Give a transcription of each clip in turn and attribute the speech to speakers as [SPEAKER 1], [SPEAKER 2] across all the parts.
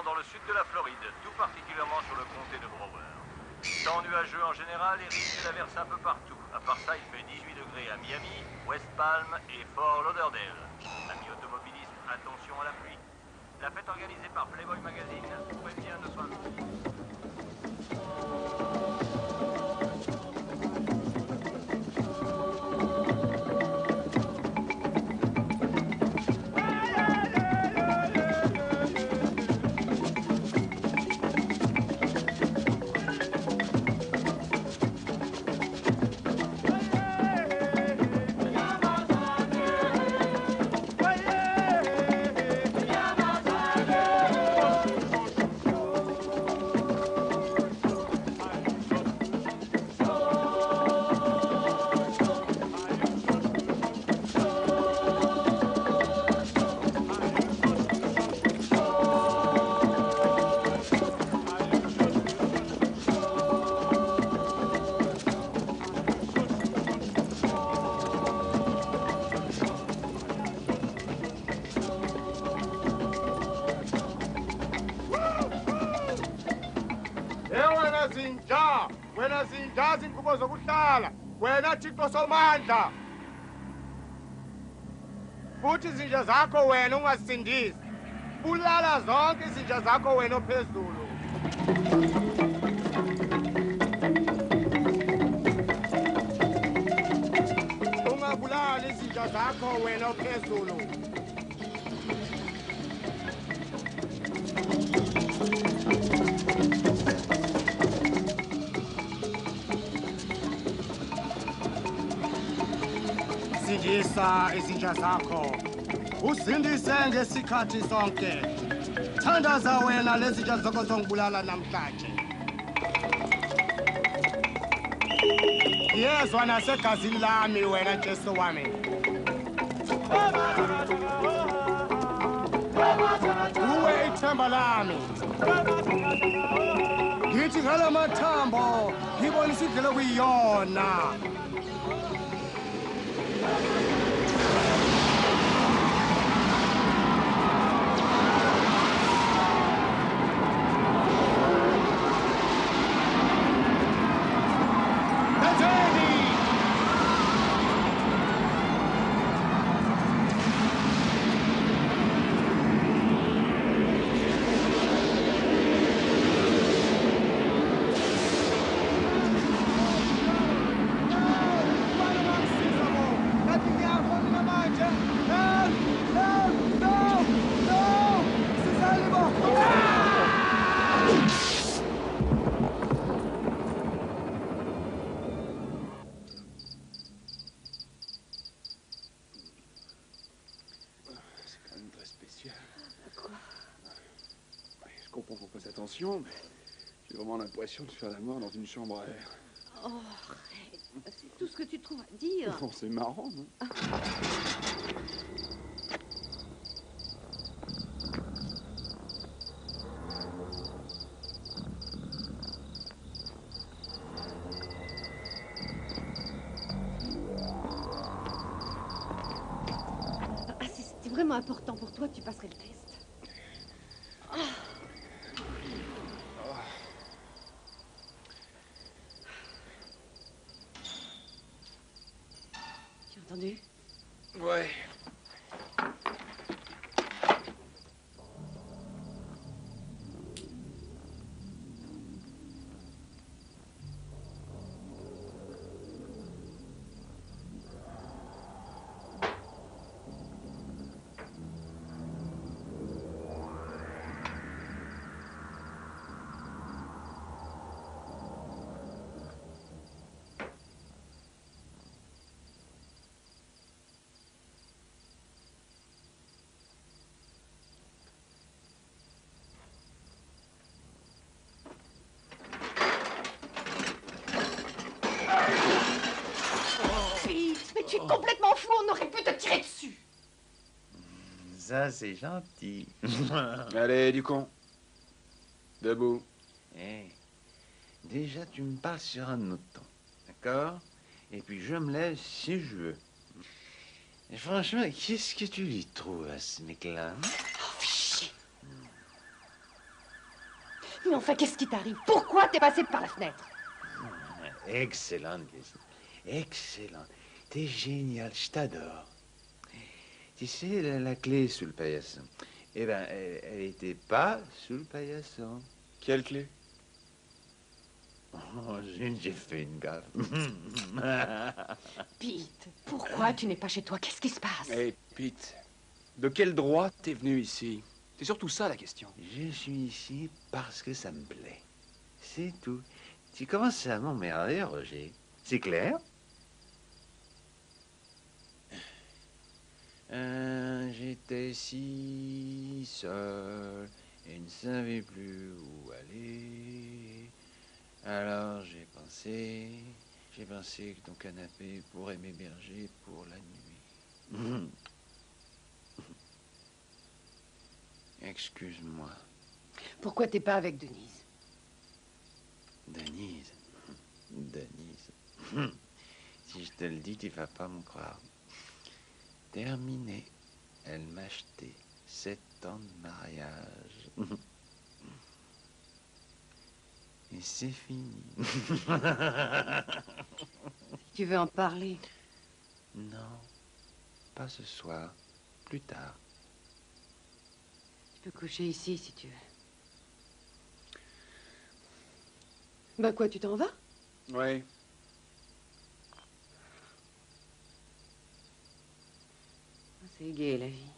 [SPEAKER 1] Dans le sud de la Floride, tout particulièrement sur le comté de Broward. Temps nuageux en général et risque d'averse un peu partout. À part ça, il fait 18 degrés à Miami, West Palm et Fort Lauderdale. Amis automobilistes, attention à la pluie. La fête organisée par Playboy Magazine prévient de son...
[SPEAKER 2] Wena zinjazi inkqubo zokuhlala wena Thixo somandla futhi izinja zakho wena ungasindisi bulala zonke izinja zakho wena ophezulu ungabulali izinja zakho wena ophezulu sindisa izinja zakho usindise ngesikhathi sonke thandaza wena lezi zinja zakho zongibulala namhlanje yezwa nasegazini lami wena Jesu wami uwe ithemba lami ngithi ngala mathambo ngibonisa indlela okuyiyona
[SPEAKER 3] Mais j'ai vraiment l'impression de faire la mort dans une chambre à air.
[SPEAKER 4] Oh, arrête. C'est tout ce que tu trouves à dire.
[SPEAKER 3] Bon, c'est marrant, non?
[SPEAKER 4] Ah, si c'était vraiment important pour toi, tu passerais le test. Oh. Entendu?
[SPEAKER 3] Ouais.
[SPEAKER 5] Ça, c'est gentil.
[SPEAKER 3] Allez, du con. Debout.
[SPEAKER 5] Eh, déjà, tu me parles sur un autre ton, d'accord? Et puis, je me lève si je veux. Et franchement, qu'est-ce que tu lui trouves à ce mec-là?
[SPEAKER 4] Oh, fichier. Mais enfin, qu'est-ce qui t'arrive? Pourquoi t'es passé par la fenêtre?
[SPEAKER 5] Excellente question. Excellente. T'es génial, je t'adore. Tu sais, la clé sous le paillasson. Eh ben, elle était pas sous le paillasson.
[SPEAKER 3] Quelle clé?
[SPEAKER 5] Oh, j'ai fait une gaffe.
[SPEAKER 4] Pete, pourquoi tu n'es pas chez toi? Qu'est-ce qui se passe?
[SPEAKER 3] Hey, Pete, de quel droit t'es venu ici? C'est surtout ça, la question.
[SPEAKER 5] Je suis ici parce que ça me plaît. C'est tout. Tu commences à m'emmerder, Roger. C'est clair? J'étais si seul et ne savais plus où aller. Alors j'ai pensé que ton canapé pourrait m'héberger pour la nuit. Excuse-moi,
[SPEAKER 4] Pourquoi t'es pas avec Denise?
[SPEAKER 5] Denise. Denise. Si je te le dis, tu vas pas me croire. Terminé. Elle m'a acheté 7 ans de mariage. Et c'est fini.
[SPEAKER 4] Tu veux en parler?
[SPEAKER 5] Non, pas ce soir. Plus tard.
[SPEAKER 4] Tu peux coucher ici si tu veux. Bah quoi, tu t'en vas?
[SPEAKER 3] Ouais.
[SPEAKER 4] C'est gai, la vie.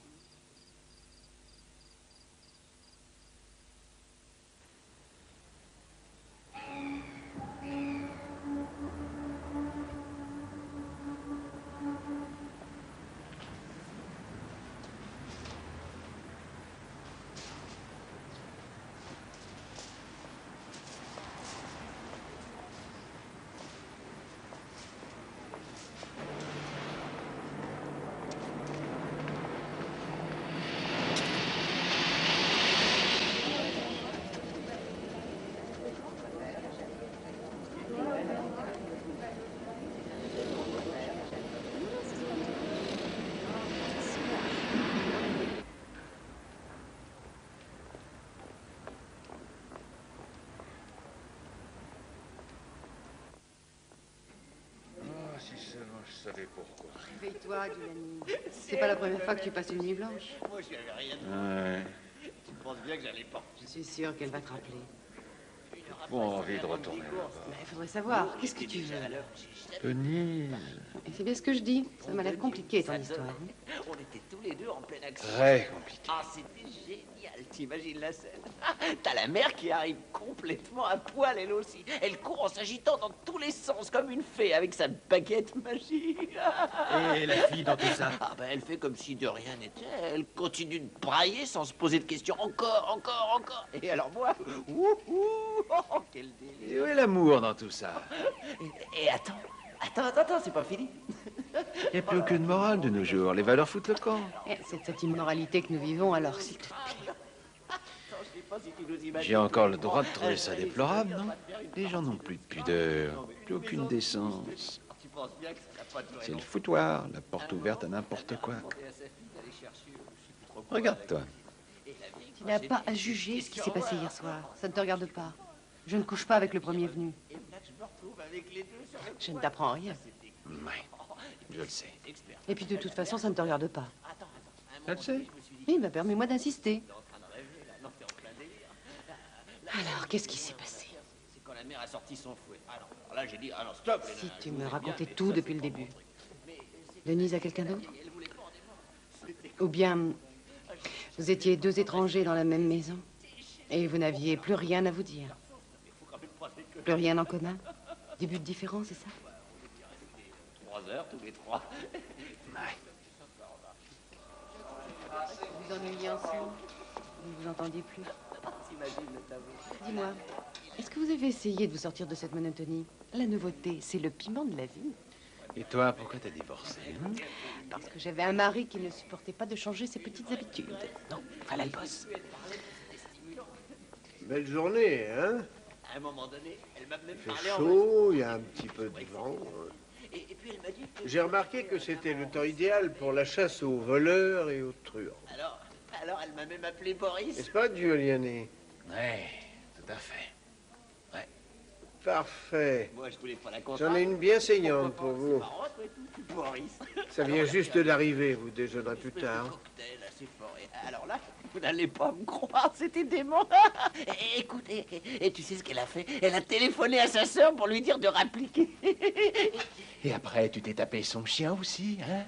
[SPEAKER 5] Si seulement je savais pourquoi.
[SPEAKER 4] Réveille-toi, Dulani. C'est pas la première fois que tu passes une nuit blanche.
[SPEAKER 6] Moi, je n'avais rien dit.
[SPEAKER 5] Ouais.
[SPEAKER 6] Tu penses bien que j'allais pas.
[SPEAKER 4] Je suis sûre qu'elle va te rappeler.
[SPEAKER 5] Bon, envie de retourner là-bas.
[SPEAKER 4] Mais il faudrait savoir, qu'est-ce que tu veux?
[SPEAKER 5] Denise.
[SPEAKER 4] Et c'est bien ce que je dis. Ça m'a l'air compliqué, ton histoire. Hein.
[SPEAKER 6] On était tous les deux en pleine action.
[SPEAKER 5] Très compliqué.
[SPEAKER 6] Ah, c'était génial. T'imagines la scène? T'as la mère qui arrive complètement à poil, elle aussi. Elle court en s'agitant dans tous les sens, comme une fée, avec sa baguette magique.
[SPEAKER 5] Et la fille dans tout ça?
[SPEAKER 6] Ah ben, elle fait comme si de rien n'était. Elle continue de brailler sans se poser de questions. Encore, encore, encore. Et alors moi, oh, quel délire.
[SPEAKER 5] Et où est l'amour dans tout ça?
[SPEAKER 6] Et attends, c'est pas fini.
[SPEAKER 5] Il n'y a plus aucune morale de nos jours. Les valeurs foutent le camp.
[SPEAKER 4] Eh, c'est de cette immoralité que nous vivons, alors, s'il te plaît.
[SPEAKER 5] J'ai encore le droit de trouver ça déplorable, non? Les gens n'ont plus de pudeur, plus aucune décence. C'est le foutoir, la porte ouverte à n'importe quoi. Regarde-toi.
[SPEAKER 4] Tu n'as pas à juger ce qui s'est passé hier soir. Ça ne te regarde pas. Je ne couche pas avec le premier venu. Je ne t'apprends rien.
[SPEAKER 5] Ouais, je le sais.
[SPEAKER 4] Et puis de toute façon, ça ne te regarde pas.
[SPEAKER 5] Je le sais.
[SPEAKER 4] Oui, bah permets-moi d'insister. Alors, qu'est-ce qui s'est passé?
[SPEAKER 6] C'est quand la mère a sorti son fouet. Alors là, j'ai dit, ah non, stop.
[SPEAKER 4] Si tu me racontais tout depuis le début. Denise a quelqu'un d'autre? Ou bien, vous étiez deux étrangers dans la même maison et vous n'aviez plus rien à vous dire? Plus rien en commun? Des buts différents, c'est ça?
[SPEAKER 6] 3 heures tous les 3.
[SPEAKER 4] Vous ennuyez ensemble? Vous ne vous entendiez plus?
[SPEAKER 6] T'imagines le tableau.
[SPEAKER 4] Dis-moi, est-ce que vous avez essayé de vous sortir de cette monotonie? La nouveauté, c'est le piment de la vie.
[SPEAKER 5] Et toi, pourquoi t'as divorcé, hein?
[SPEAKER 4] Parce que j'avais un mari qui ne supportait pas de changer ses petites habitudes.
[SPEAKER 6] Non, voilà le boss.
[SPEAKER 7] Belle journée, hein?
[SPEAKER 6] À un moment donné, elle m'a même
[SPEAKER 7] Il fait
[SPEAKER 6] parlé en
[SPEAKER 7] chaud, il y a un petit peu de vent.
[SPEAKER 6] Et puis elle m'a dit que...
[SPEAKER 7] J'ai remarqué que c'était le temps idéal pour la chasse aux voleurs et aux truands.
[SPEAKER 6] Alors elle m'a même appelé Boris.
[SPEAKER 7] N'est-ce pas, Giuliani?
[SPEAKER 5] Ouais, tout à fait. Ouais.
[SPEAKER 7] Parfait.
[SPEAKER 6] Moi, je voulais pas la contrainte.
[SPEAKER 7] J'en ai une bien saignante pour vous.
[SPEAKER 6] C'est marrant, toi, tout. Boris.
[SPEAKER 7] Ça vient juste d'arriver, vous déjeunerez plus tard.
[SPEAKER 6] Cocktail assez fort. Et alors là, vous n'allez pas me croire, c'était dément. Écoute, et tu sais ce qu'elle a fait? Elle a téléphoné à sa sœur pour lui dire de rappliquer.
[SPEAKER 5] Et après, tu t'es tapé son chien aussi, hein?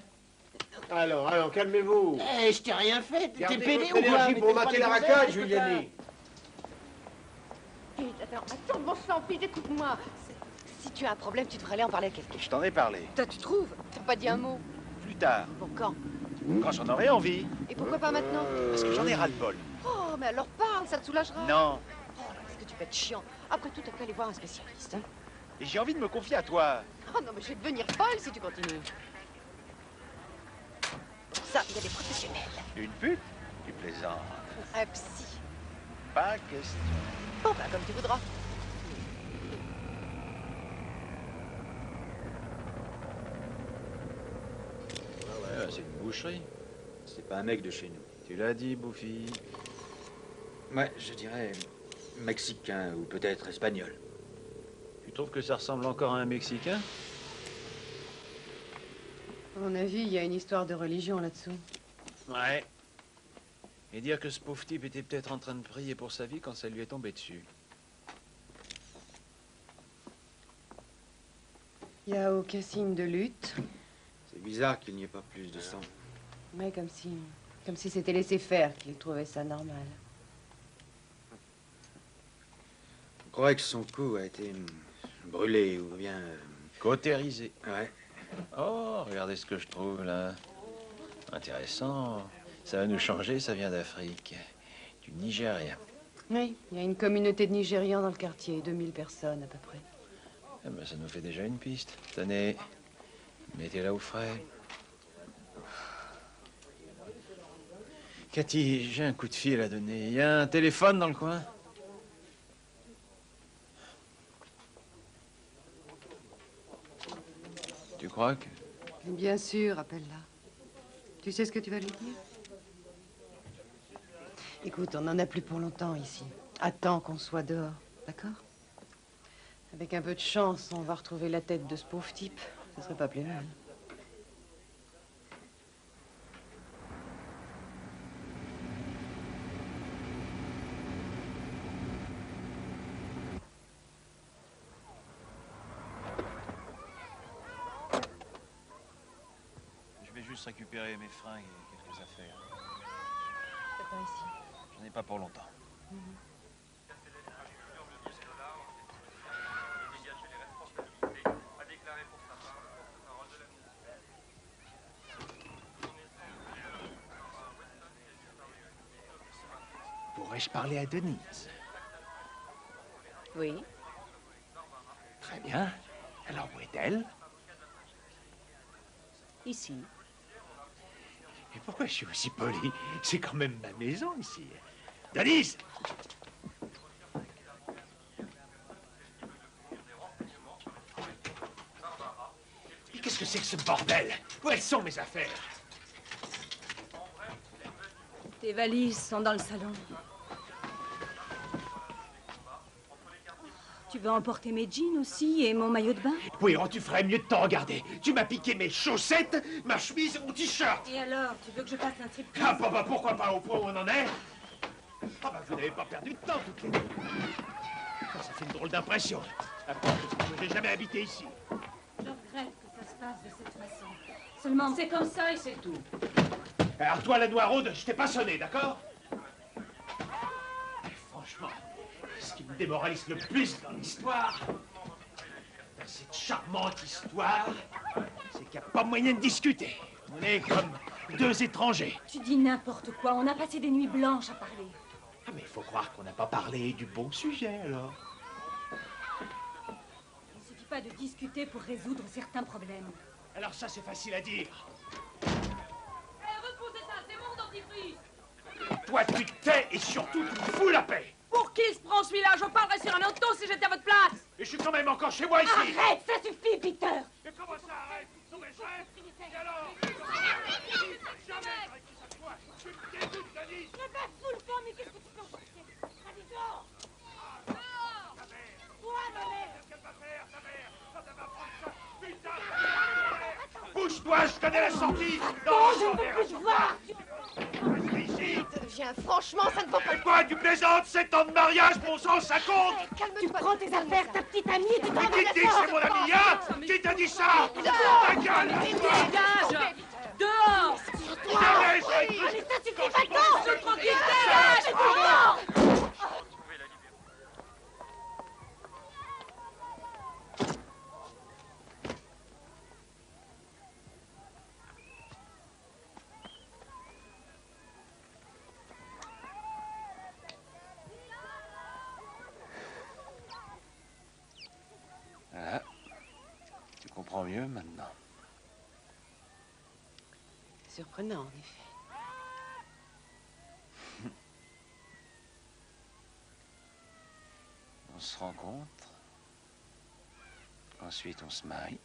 [SPEAKER 7] Alors, calmez-vous.
[SPEAKER 6] Je t'ai rien fait. T'es
[SPEAKER 7] Gardez
[SPEAKER 6] pédé
[SPEAKER 7] votre
[SPEAKER 6] ou quoi?
[SPEAKER 7] énergie
[SPEAKER 6] Mais
[SPEAKER 7] pour
[SPEAKER 6] t'es pas
[SPEAKER 7] mater
[SPEAKER 6] des
[SPEAKER 7] la
[SPEAKER 6] gonzesses,
[SPEAKER 7] racaille,
[SPEAKER 6] est-ce que
[SPEAKER 7] Giuliani.
[SPEAKER 4] Attends, bon sang, fille, écoute-moi. Si tu as un problème, tu devrais aller en parler à quelqu'un.
[SPEAKER 5] Je t'en ai parlé.
[SPEAKER 4] Toi, tu trouves? T'as pas dit un mot.
[SPEAKER 5] Plus tard,
[SPEAKER 4] Bon, quand?
[SPEAKER 5] quand j'en aurai envie.
[SPEAKER 4] Et pourquoi pas maintenant?
[SPEAKER 5] Parce que j'en ai ras-le-bol.
[SPEAKER 4] Oh, mais alors parle, ça te soulagera.
[SPEAKER 5] Non.
[SPEAKER 4] Oh, est-ce que tu peux être chiant? Après tout, t'as qu'à aller voir un spécialiste, hein?
[SPEAKER 5] Et j'ai envie de me confier à toi.
[SPEAKER 4] Oh non, mais je vais devenir folle si tu continues. Pour ça, il y a des professionnels.
[SPEAKER 5] Une pute? Tu plaisantes.
[SPEAKER 4] Un psy.
[SPEAKER 5] Pas question.
[SPEAKER 4] Bon, bah, comme tu voudras.
[SPEAKER 5] Ouais, c'est une boucherie. C'est pas un mec de chez nous. Tu l'as dit, Bouffi.
[SPEAKER 8] Ouais, je dirais mexicain ou peut-être espagnol.
[SPEAKER 5] Tu trouves que ça ressemble encore à un Mexicain?
[SPEAKER 4] À mon avis, il y a une histoire de religion là-dessous.
[SPEAKER 5] Ouais. Et dire que ce pauvre type était peut-être en train de prier pour sa vie quand ça lui est tombé dessus.
[SPEAKER 4] Il n'y a aucun signe de lutte.
[SPEAKER 8] C'est bizarre qu'il n'y ait pas plus de sang.
[SPEAKER 4] Mais comme si c'était laissé faire, qu'il trouvait ça normal.
[SPEAKER 8] On croirait que son cou a été brûlé ou bien...
[SPEAKER 5] Cautérisé.
[SPEAKER 8] Ouais.
[SPEAKER 5] Oh, regardez ce que je trouve là. Intéressant. Ça va nous changer, ça vient d'Afrique. Du Nigeria.
[SPEAKER 4] Oui, il y a une communauté de Nigérians dans le quartier, 2000 personnes à peu près.
[SPEAKER 5] Eh ben, ça nous fait déjà une piste. Tenez, mettez-la au frais. Cathy, j'ai un coup de fil à donner. Il y a un téléphone dans le coin? Tu crois que...
[SPEAKER 4] Bien sûr, appelle-la. Tu sais ce que tu vas lui dire? Écoute, on n'en a plus pour longtemps ici. Attends qu'on soit dehors, d'accord? Avec un peu de chance, on va retrouver la tête de ce pauvre type. Ce serait pas plus mal.
[SPEAKER 5] Je vais juste récupérer mes fringues et quelques affaires.
[SPEAKER 4] C'est pas ici.
[SPEAKER 5] J'en ai pas pour longtemps. Pourrais-je parler à Denise?
[SPEAKER 4] Oui.
[SPEAKER 5] Très bien. Alors, où est-elle?
[SPEAKER 4] Ici.
[SPEAKER 5] Et pourquoi je suis aussi poli? C'est quand même ma maison ici. Denise! Mais qu'est-ce que c'est que ce bordel? Où elles sont mes affaires?
[SPEAKER 9] Tes valises sont dans le salon. Tu veux emporter mes jeans aussi et mon maillot de bain?
[SPEAKER 5] Oui, oh, tu ferais mieux de t'en regarder. Tu m'as piqué mes chaussettes, ma chemise et mon t-shirt.
[SPEAKER 9] Et alors, tu veux que je fasse un striptease?
[SPEAKER 5] Ah, bah, pourquoi pas au point où on en est? Ah, bah, vous n'avez pas perdu de temps, toutes les deux. Ah, ça fait une drôle d'impression. Après, je n'ai jamais habité ici.
[SPEAKER 9] Je regrette que ça se passe de cette façon. Seulement, c'est comme ça et c'est tout.
[SPEAKER 5] Alors, toi, la noiraude, je t'ai pas sonné, d'accord? Mais franchement, ce qui me démoralise le plus dans l'histoire, dans cette charmante histoire, c'est qu'il n'y a pas moyen de discuter. On est comme deux étrangers.
[SPEAKER 9] Tu dis n'importe quoi. On a passé des nuits blanches à parler.
[SPEAKER 5] Ah, mais il faut croire qu'on n'a pas parlé du bon sujet, alors.
[SPEAKER 9] Il ne suffit pas de discuter pour résoudre certains problèmes.
[SPEAKER 10] Alors ça, c'est facile à dire.
[SPEAKER 9] Reposez ça, c'est mon dentifrice.
[SPEAKER 10] Toi, tu te tais et surtout, tu me fous la paix.
[SPEAKER 9] Pour qui se prend celui-là? Je parlerais sur un auto si j'étais à votre place.
[SPEAKER 10] Et je suis quand même encore chez moi ici.
[SPEAKER 9] Arrête, ça suffit, Peter.
[SPEAKER 10] Mais comment ça arrête? Non mais je rêve. Et alors? Jamais avec ça toi. Tu me dégoûtes, Denise.
[SPEAKER 9] Ne me fous le camp, mais qu'est-ce que tu peux faire? Allez, dehors. Dehors.
[SPEAKER 10] Ta mère.
[SPEAKER 9] Toi, ma mère.
[SPEAKER 10] Qu'est-ce qu'elle va faire, ta mère? Quand elle va prendre ça, putain. Bouge-toi, je connais la sortie.
[SPEAKER 9] Non, je ne veux plus te voir.
[SPEAKER 10] Reste ici.
[SPEAKER 11] Ça devient franchement, ça ne vaut pas
[SPEAKER 10] Et quoi, tu plaisantes? 7 ans de mariage, bon sang, ça compte.
[SPEAKER 11] Calme-toi.
[SPEAKER 9] Tu prends tes affaires, ta petite amie, et tu
[SPEAKER 10] Mais
[SPEAKER 9] t'en
[SPEAKER 10] qui te dit que c'est mon ami, hein? Qui t'a dit ça? Ta gueule!
[SPEAKER 9] Dégage. Dehors.
[SPEAKER 10] Dégage!
[SPEAKER 9] Allez, ça suffit maintenant. Je tranquille, dégage. Dehors.
[SPEAKER 5] Voilà. Tu comprends mieux maintenant.
[SPEAKER 4] Surprenant, en effet.
[SPEAKER 5] On se rencontre. Ensuite, on se marie.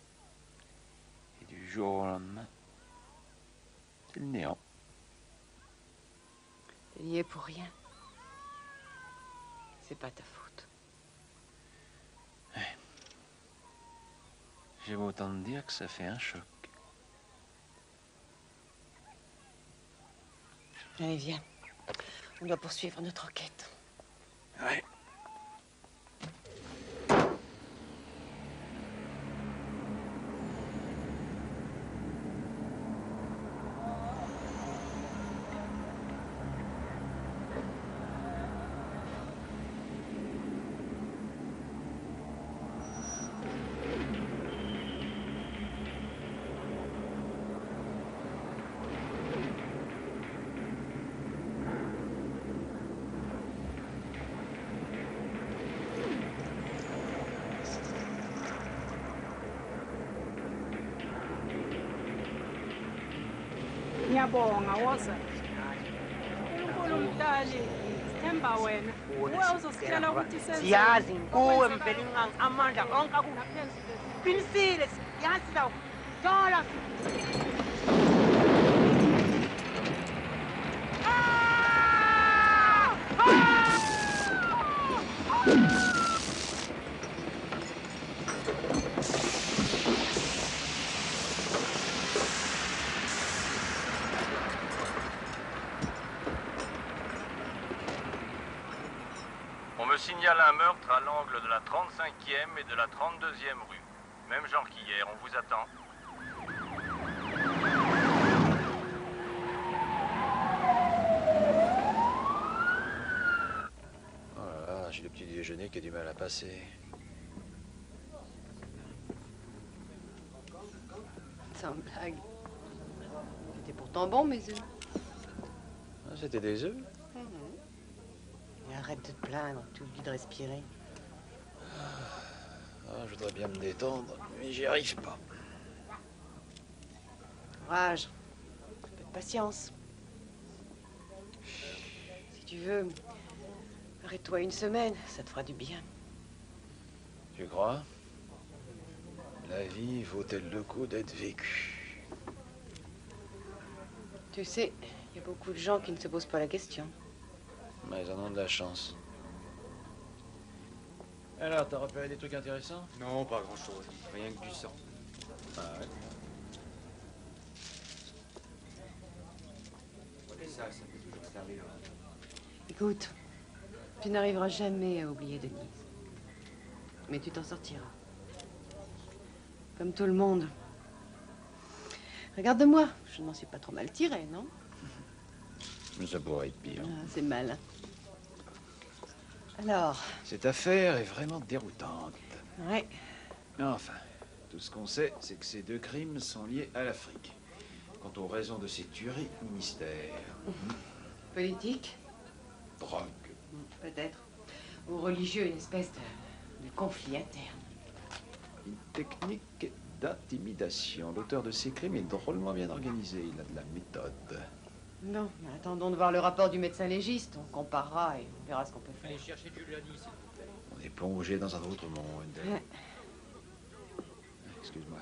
[SPEAKER 5] Et du jour au lendemain, c'est le néant.
[SPEAKER 4] Tu n'y es pour rien. C'est pas ta faute.
[SPEAKER 5] J'ai autant de dire que ça fait un choc.
[SPEAKER 4] Allez, viens. On doit poursuivre notre enquête.
[SPEAKER 5] Ouais.
[SPEAKER 12] Ngiyabonga woza. uNkulunkulu mdali sithemba wena. Uwe uzositshela ukuthi senze.
[SPEAKER 13] Siyazi kuwe mvelinqangi amandla onke akuqinisile siyazi lawo. Thola.
[SPEAKER 1] On me signale un meurtre à l'angle de la 35e et de la 32e rue. Même genre qu'hier, on vous attend.
[SPEAKER 8] Oh là là, j'ai le petit déjeuner qui a du mal à passer.
[SPEAKER 4] Sans blague. C'était pourtant bon, mes œufs.
[SPEAKER 8] Ah, c'était des œufs?
[SPEAKER 4] Et arrête de te plaindre, tu oublies de respirer.
[SPEAKER 8] Ah, je voudrais bien me détendre, mais j'y arrive pas.
[SPEAKER 4] Courage. Un peu de patience. Si tu veux, arrête-toi une semaine, ça te fera du bien.
[SPEAKER 8] Tu crois? La vie vaut-elle le coup d'être vécue?
[SPEAKER 4] Tu sais, il y a beaucoup de gens qui ne se posent pas la question.
[SPEAKER 8] Mais ils en ont de la chance. Alors, t'as repéré des trucs intéressants?
[SPEAKER 3] Non, pas grand-chose. Rien que du sang.
[SPEAKER 8] Ah ouais.
[SPEAKER 3] Ça peut toujours servir.
[SPEAKER 4] Écoute, tu n'arriveras jamais à oublier Denise. Mais tu t'en sortiras. Comme tout le monde. Regarde-moi, je ne m'en suis pas trop mal tirée, non?
[SPEAKER 8] Mais ça pourrait être pire.
[SPEAKER 4] Ah, c'est malin. Alors?
[SPEAKER 8] Cette affaire est vraiment déroutante.
[SPEAKER 4] Ouais.
[SPEAKER 8] Mais enfin, tout ce qu'on sait, c'est que ces deux crimes sont liés à l'Afrique. Quant aux raisons de ces tueries, mystère.
[SPEAKER 4] Politique?
[SPEAKER 8] Drogue.
[SPEAKER 4] Peut-être. Ou religieux, une espèce de conflit interne.
[SPEAKER 8] Une technique d'intimidation. L'auteur de ces crimes est drôlement bien organisé. Il a de la méthode.
[SPEAKER 4] Non, mais attendons de voir le rapport du médecin légiste. On comparera et on verra ce qu'on peut faire.
[SPEAKER 14] Allez chercher Giuliani, s'il vous plaît.
[SPEAKER 8] On est plongé dans un autre monde.
[SPEAKER 4] Ouais.
[SPEAKER 8] Excuse-moi.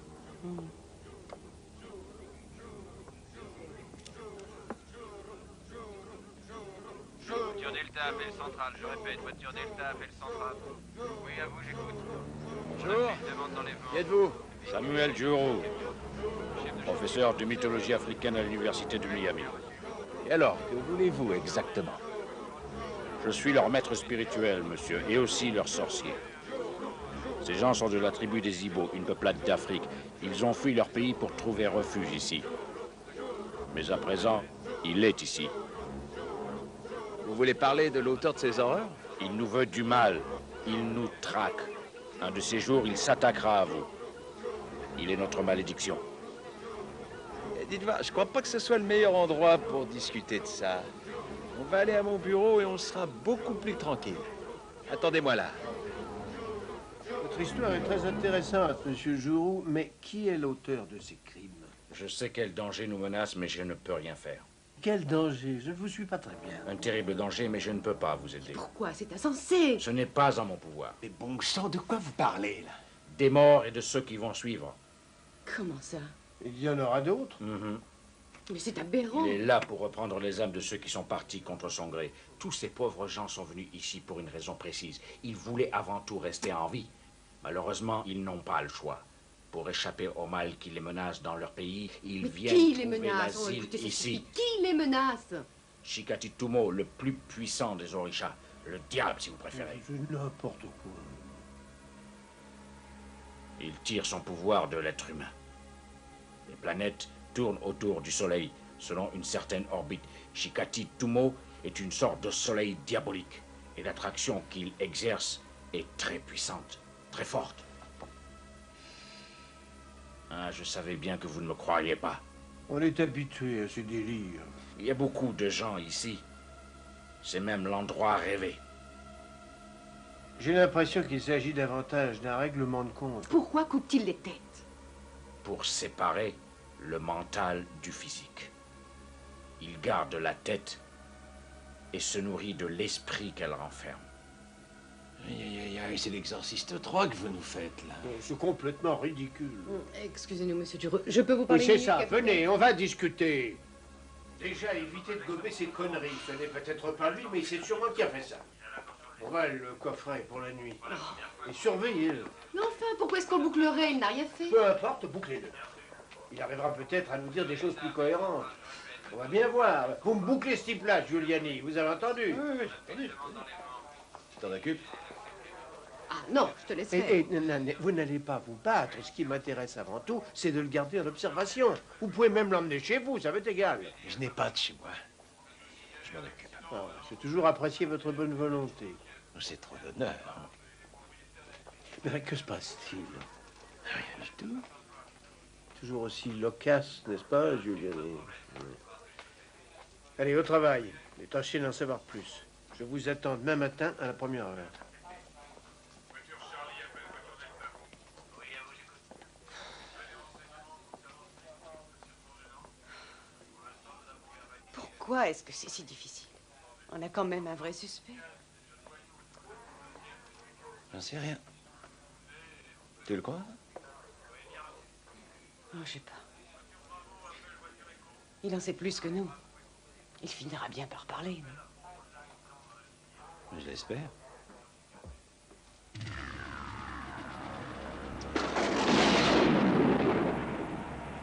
[SPEAKER 1] Voiture Delta, appel central. Je répète, voiture Delta, appel central. Oui, à vous, j'écoute.
[SPEAKER 14] Bonjour. Qui êtes-vous? Samuel Juro, professeur de mythologie africaine à l'université de Miami. Et alors, que voulez-vous exactement? Je suis leur maître spirituel, monsieur, et aussi leur sorcier. Ces gens sont de la tribu des Ibo, une peuplade d'Afrique. Ils ont fui leur pays pour trouver refuge ici. Mais à présent, il est ici.
[SPEAKER 8] Vous voulez parler de l'auteur de ces horreurs?
[SPEAKER 14] Il nous veut du mal. Il nous traque. Un de ces jours, il s'attaquera à vous. Il est notre malédiction.
[SPEAKER 8] Dites-moi, je crois pas que ce soit le meilleur endroit pour discuter de ça. On va aller à mon bureau et on sera beaucoup plus tranquille. Attendez-moi là.
[SPEAKER 7] Votre histoire est très intéressante, monsieur Jourou, mais qui est l'auteur de ces crimes?
[SPEAKER 14] Je sais quel danger nous menace, mais je ne peux rien faire.
[SPEAKER 7] Quel danger? Je ne vous suis pas très bien.
[SPEAKER 14] Un terrible danger, mais je ne peux pas vous aider.
[SPEAKER 4] Pourquoi? C'est insensé.
[SPEAKER 14] Ce n'est pas en mon pouvoir.
[SPEAKER 7] Mais bon sang, de quoi vous parlez, là?
[SPEAKER 14] Des morts et de ceux qui vont suivre.
[SPEAKER 4] Comment ça?
[SPEAKER 7] Il y en aura d'autres?
[SPEAKER 4] Mais c'est aberrant.
[SPEAKER 14] Il est là pour reprendre les âmes de ceux qui sont partis contre son gré. Tous ces pauvres gens sont venus ici pour une raison précise. Ils voulaient avant tout rester en vie. Malheureusement, ils n'ont pas le choix. Pour échapper au mal qui les menace dans leur pays, ils viennent
[SPEAKER 4] qui les
[SPEAKER 14] trouver
[SPEAKER 4] menace? Oh,
[SPEAKER 14] l'asile
[SPEAKER 4] écoutez, ça
[SPEAKER 14] ici.
[SPEAKER 4] suffit. Qui les menace?
[SPEAKER 14] Chikatitumo, le plus puissant des orishas. Le diable, si vous préférez.
[SPEAKER 7] C'est n'importe quoi.
[SPEAKER 14] Il tire son pouvoir de l'être humain. Les planètes tournent autour du Soleil, selon une certaine orbite. Chikatitumo est une sorte de soleil diabolique. Et l'attraction qu'il exerce est très puissante, très forte. Ah, je savais bien que vous ne me croiriez pas.
[SPEAKER 7] On est habitué à ces délires.
[SPEAKER 14] Il y a beaucoup de gens ici. C'est même l'endroit rêvé.
[SPEAKER 7] J'ai l'impression qu'il s'agit davantage d'un règlement de compte.
[SPEAKER 4] Pourquoi coupe-t-il les têtes?
[SPEAKER 14] Pour séparer le mental du physique. Il garde la tête et se nourrit de l'esprit qu'elle renferme.
[SPEAKER 8] C'est l'exorciste 3 que vous nous faites, là.
[SPEAKER 7] C'est complètement ridicule.
[SPEAKER 4] Excusez-nous, monsieur Duro. Je peux vous parler
[SPEAKER 7] Oui, c'est
[SPEAKER 4] une
[SPEAKER 7] ça.
[SPEAKER 4] minute,
[SPEAKER 7] Venez, on va discuter. Déjà, évitez de gommer ces conneries. Ce n'est peut-être pas lui, mais c'est sûrement qui a fait ça. On va le coffrer pour la nuit. Et surveillez-le.
[SPEAKER 4] Mais enfin, pourquoi est-ce qu'on bouclerait? Il n'a rien fait.
[SPEAKER 7] Peu importe, bouclez-le. Il arrivera peut-être à nous dire des choses plus cohérentes. On va bien voir. Vous me bouclez ce type-là, Giuliani. Vous avez entendu?
[SPEAKER 8] Oui, j'ai entendu. Tu t'en occupes?
[SPEAKER 4] Ah non, je te laisse faire.
[SPEAKER 7] Vous n'allez pas vous battre. Ce qui m'intéresse avant tout, c'est de le garder en observation. Vous pouvez même l'emmener chez vous, ça m'est égal.
[SPEAKER 8] Je n'ai pas de chez moi. Je m'en occupe.
[SPEAKER 7] Oh, j'ai toujours apprécié votre bonne volonté.
[SPEAKER 8] C'est trop d'honneur.
[SPEAKER 7] Mais que se passe-t-il?
[SPEAKER 8] Rien du tout.
[SPEAKER 7] Toujours aussi loquace, n'est-ce pas, Giuliani? Allez, au travail. Et tâchez d'en savoir plus. Je vous attends demain matin à la première heure.
[SPEAKER 4] Pourquoi est-ce que c'est si difficile? On a quand même un vrai suspect.
[SPEAKER 8] J'en sais rien. Tu le crois?
[SPEAKER 4] Oh, je sais pas. Il en sait plus que nous. Il finira bien par parler, non?
[SPEAKER 8] Je l'espère.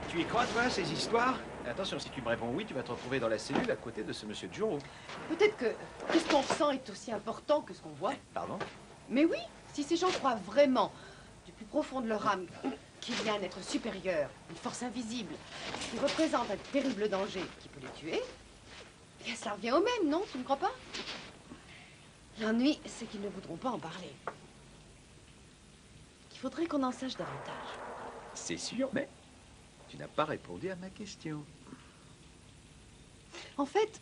[SPEAKER 8] Tu y crois, toi, ces histoires? Attention, si tu me réponds oui, tu vas te retrouver dans la cellule à côté de ce monsieur Juro.
[SPEAKER 4] Peut-être que ce qu'on ressent est aussi important que ce qu'on voit.
[SPEAKER 8] Pardon?
[SPEAKER 4] Mais oui, si ces gens croient vraiment, du plus profond de leur âme, qu'il y a un être supérieur, une force invisible, qui représente un terrible danger qui peut les tuer, eh bien, ça revient au même, non? Tu ne crois pas? L'ennui, c'est qu'ils ne voudront pas en parler. Il faudrait qu'on en sache davantage.
[SPEAKER 8] C'est sûr, mais tu n'as pas répondu à ma question.
[SPEAKER 4] En fait,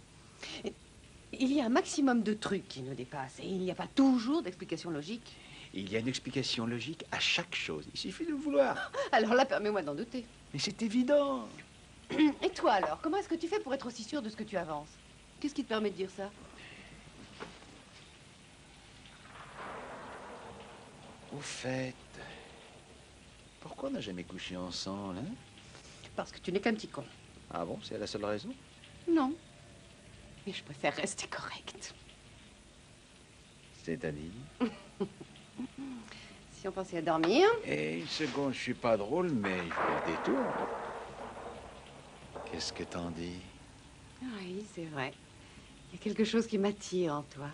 [SPEAKER 4] Il y a un maximum de trucs qui nous dépassent et il n'y a pas toujours d'explication logique.
[SPEAKER 5] Il y a une explication logique à chaque chose. Il suffit de le vouloir.
[SPEAKER 4] Alors là, permets-moi d'en douter.
[SPEAKER 5] Mais c'est évident.
[SPEAKER 4] Et toi alors, comment est-ce que tu fais pour être aussi sûr de ce que tu avances? Qu'est-ce qui te permet de dire ça?
[SPEAKER 5] Au fait, pourquoi on n'a jamais couché ensemble, hein?
[SPEAKER 4] Parce que tu n'es qu'un petit con.
[SPEAKER 5] Ah bon, c'est la seule raison?
[SPEAKER 4] Non. Mais je préfère rester correcte.
[SPEAKER 5] C'est-à-dire?
[SPEAKER 4] Si on pensait à dormir...
[SPEAKER 5] Et une seconde, je suis pas drôle, mais il faut le détour. Qu'est-ce que t'en dis?
[SPEAKER 4] Oui, c'est vrai. Il y a quelque chose qui m'attire en toi.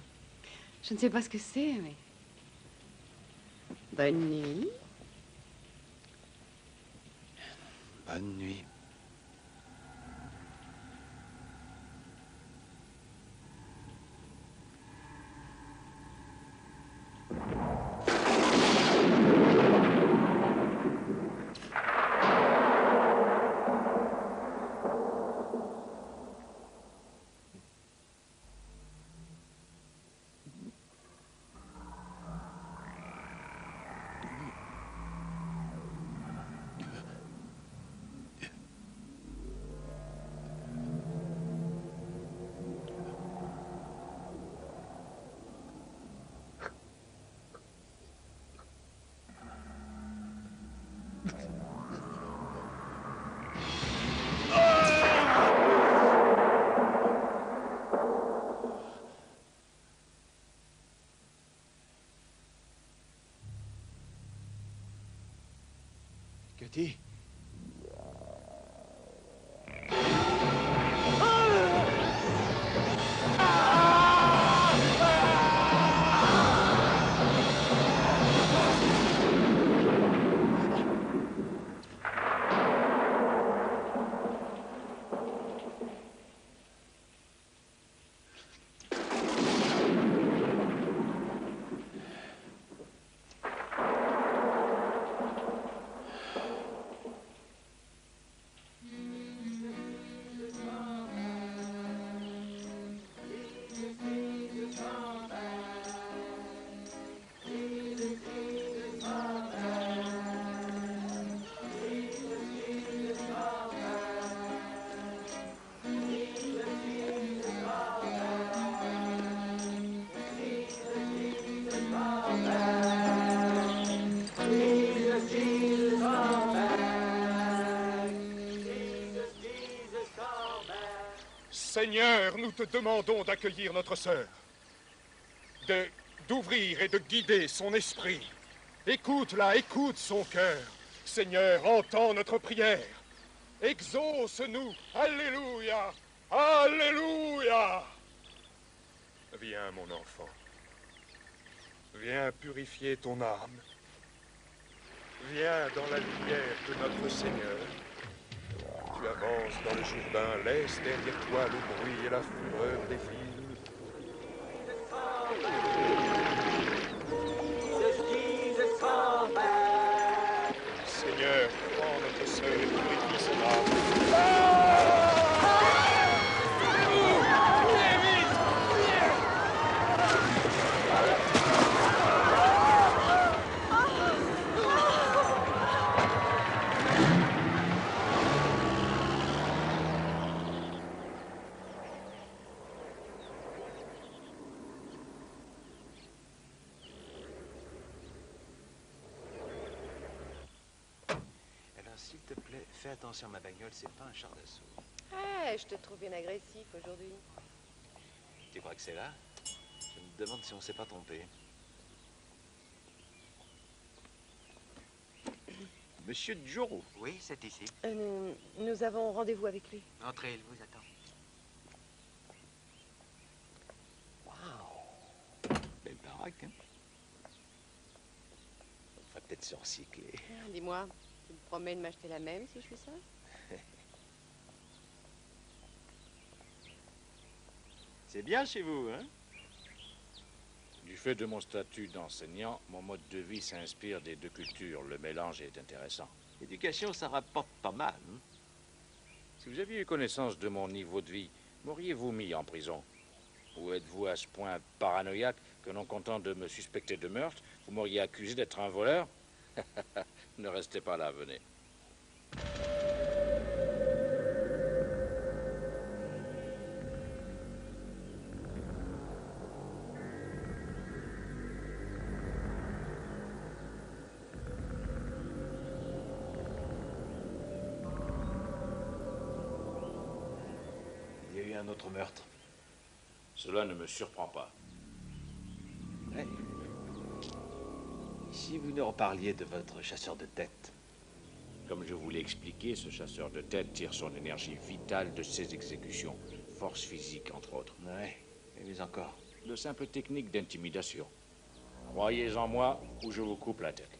[SPEAKER 4] Je ne sais pas ce que c'est, mais... Bonne nuit.
[SPEAKER 5] Bonne nuit. Cathy?
[SPEAKER 15] Seigneur, nous te demandons d'accueillir notre sœur, d'ouvrir et de guider son esprit. Écoute-la, écoute son cœur. Seigneur, entends notre prière. Exauce-nous. Alléluia. Alléluia. Viens, mon enfant. Viens purifier ton âme. Viens dans la lumière de notre Seigneur. Tu avances dans le Jourdain, laisse derrière toi le bruit et la fureur des villes. Seigneur, prends notre sœur et purifie son âme.
[SPEAKER 5] S'il te plaît, fais attention, ma bagnole, c'est pas un char d'assaut.
[SPEAKER 11] Ah, je te trouve bien agressif aujourd'hui.
[SPEAKER 5] Tu crois que c'est là? Je me demande si on s'est pas trompé. Monsieur Joro.
[SPEAKER 16] Oui, c'est ici.
[SPEAKER 11] Nous avons rendez-vous avec lui.
[SPEAKER 16] Entrez, il vous attend.
[SPEAKER 5] Waouh! Belle baraque, hein? On va peut-être se recycler.
[SPEAKER 11] Dis-moi, tu me promets de m'acheter la même si je fais ça?
[SPEAKER 14] C'est bien chez vous, hein? Du fait de mon statut d'enseignant, mon mode de vie s'inspire des deux cultures. Le mélange est intéressant.
[SPEAKER 6] L'éducation, ça rapporte pas mal. Hein?
[SPEAKER 14] Si vous aviez eu connaissance de mon niveau de vie, m'auriez-vous mis en prison? Ou êtes-vous à ce point paranoïaque que non content de me suspecter de meurtre, vous m'auriez accusé d'être un voleur? Ne restez pas là, venez.
[SPEAKER 8] Il y a eu un autre meurtre.
[SPEAKER 14] Cela ne me surprend pas.
[SPEAKER 8] Ouais. Si vous nous reparliez de votre chasseur de tête.
[SPEAKER 14] Comme je vous l'ai expliqué, ce chasseur de tête tire son énergie vitale de ses exécutions. Force physique, entre autres.
[SPEAKER 8] Ouais, mais encore.
[SPEAKER 14] De simples techniques d'intimidation. Croyez en moi ou je vous coupe la tête.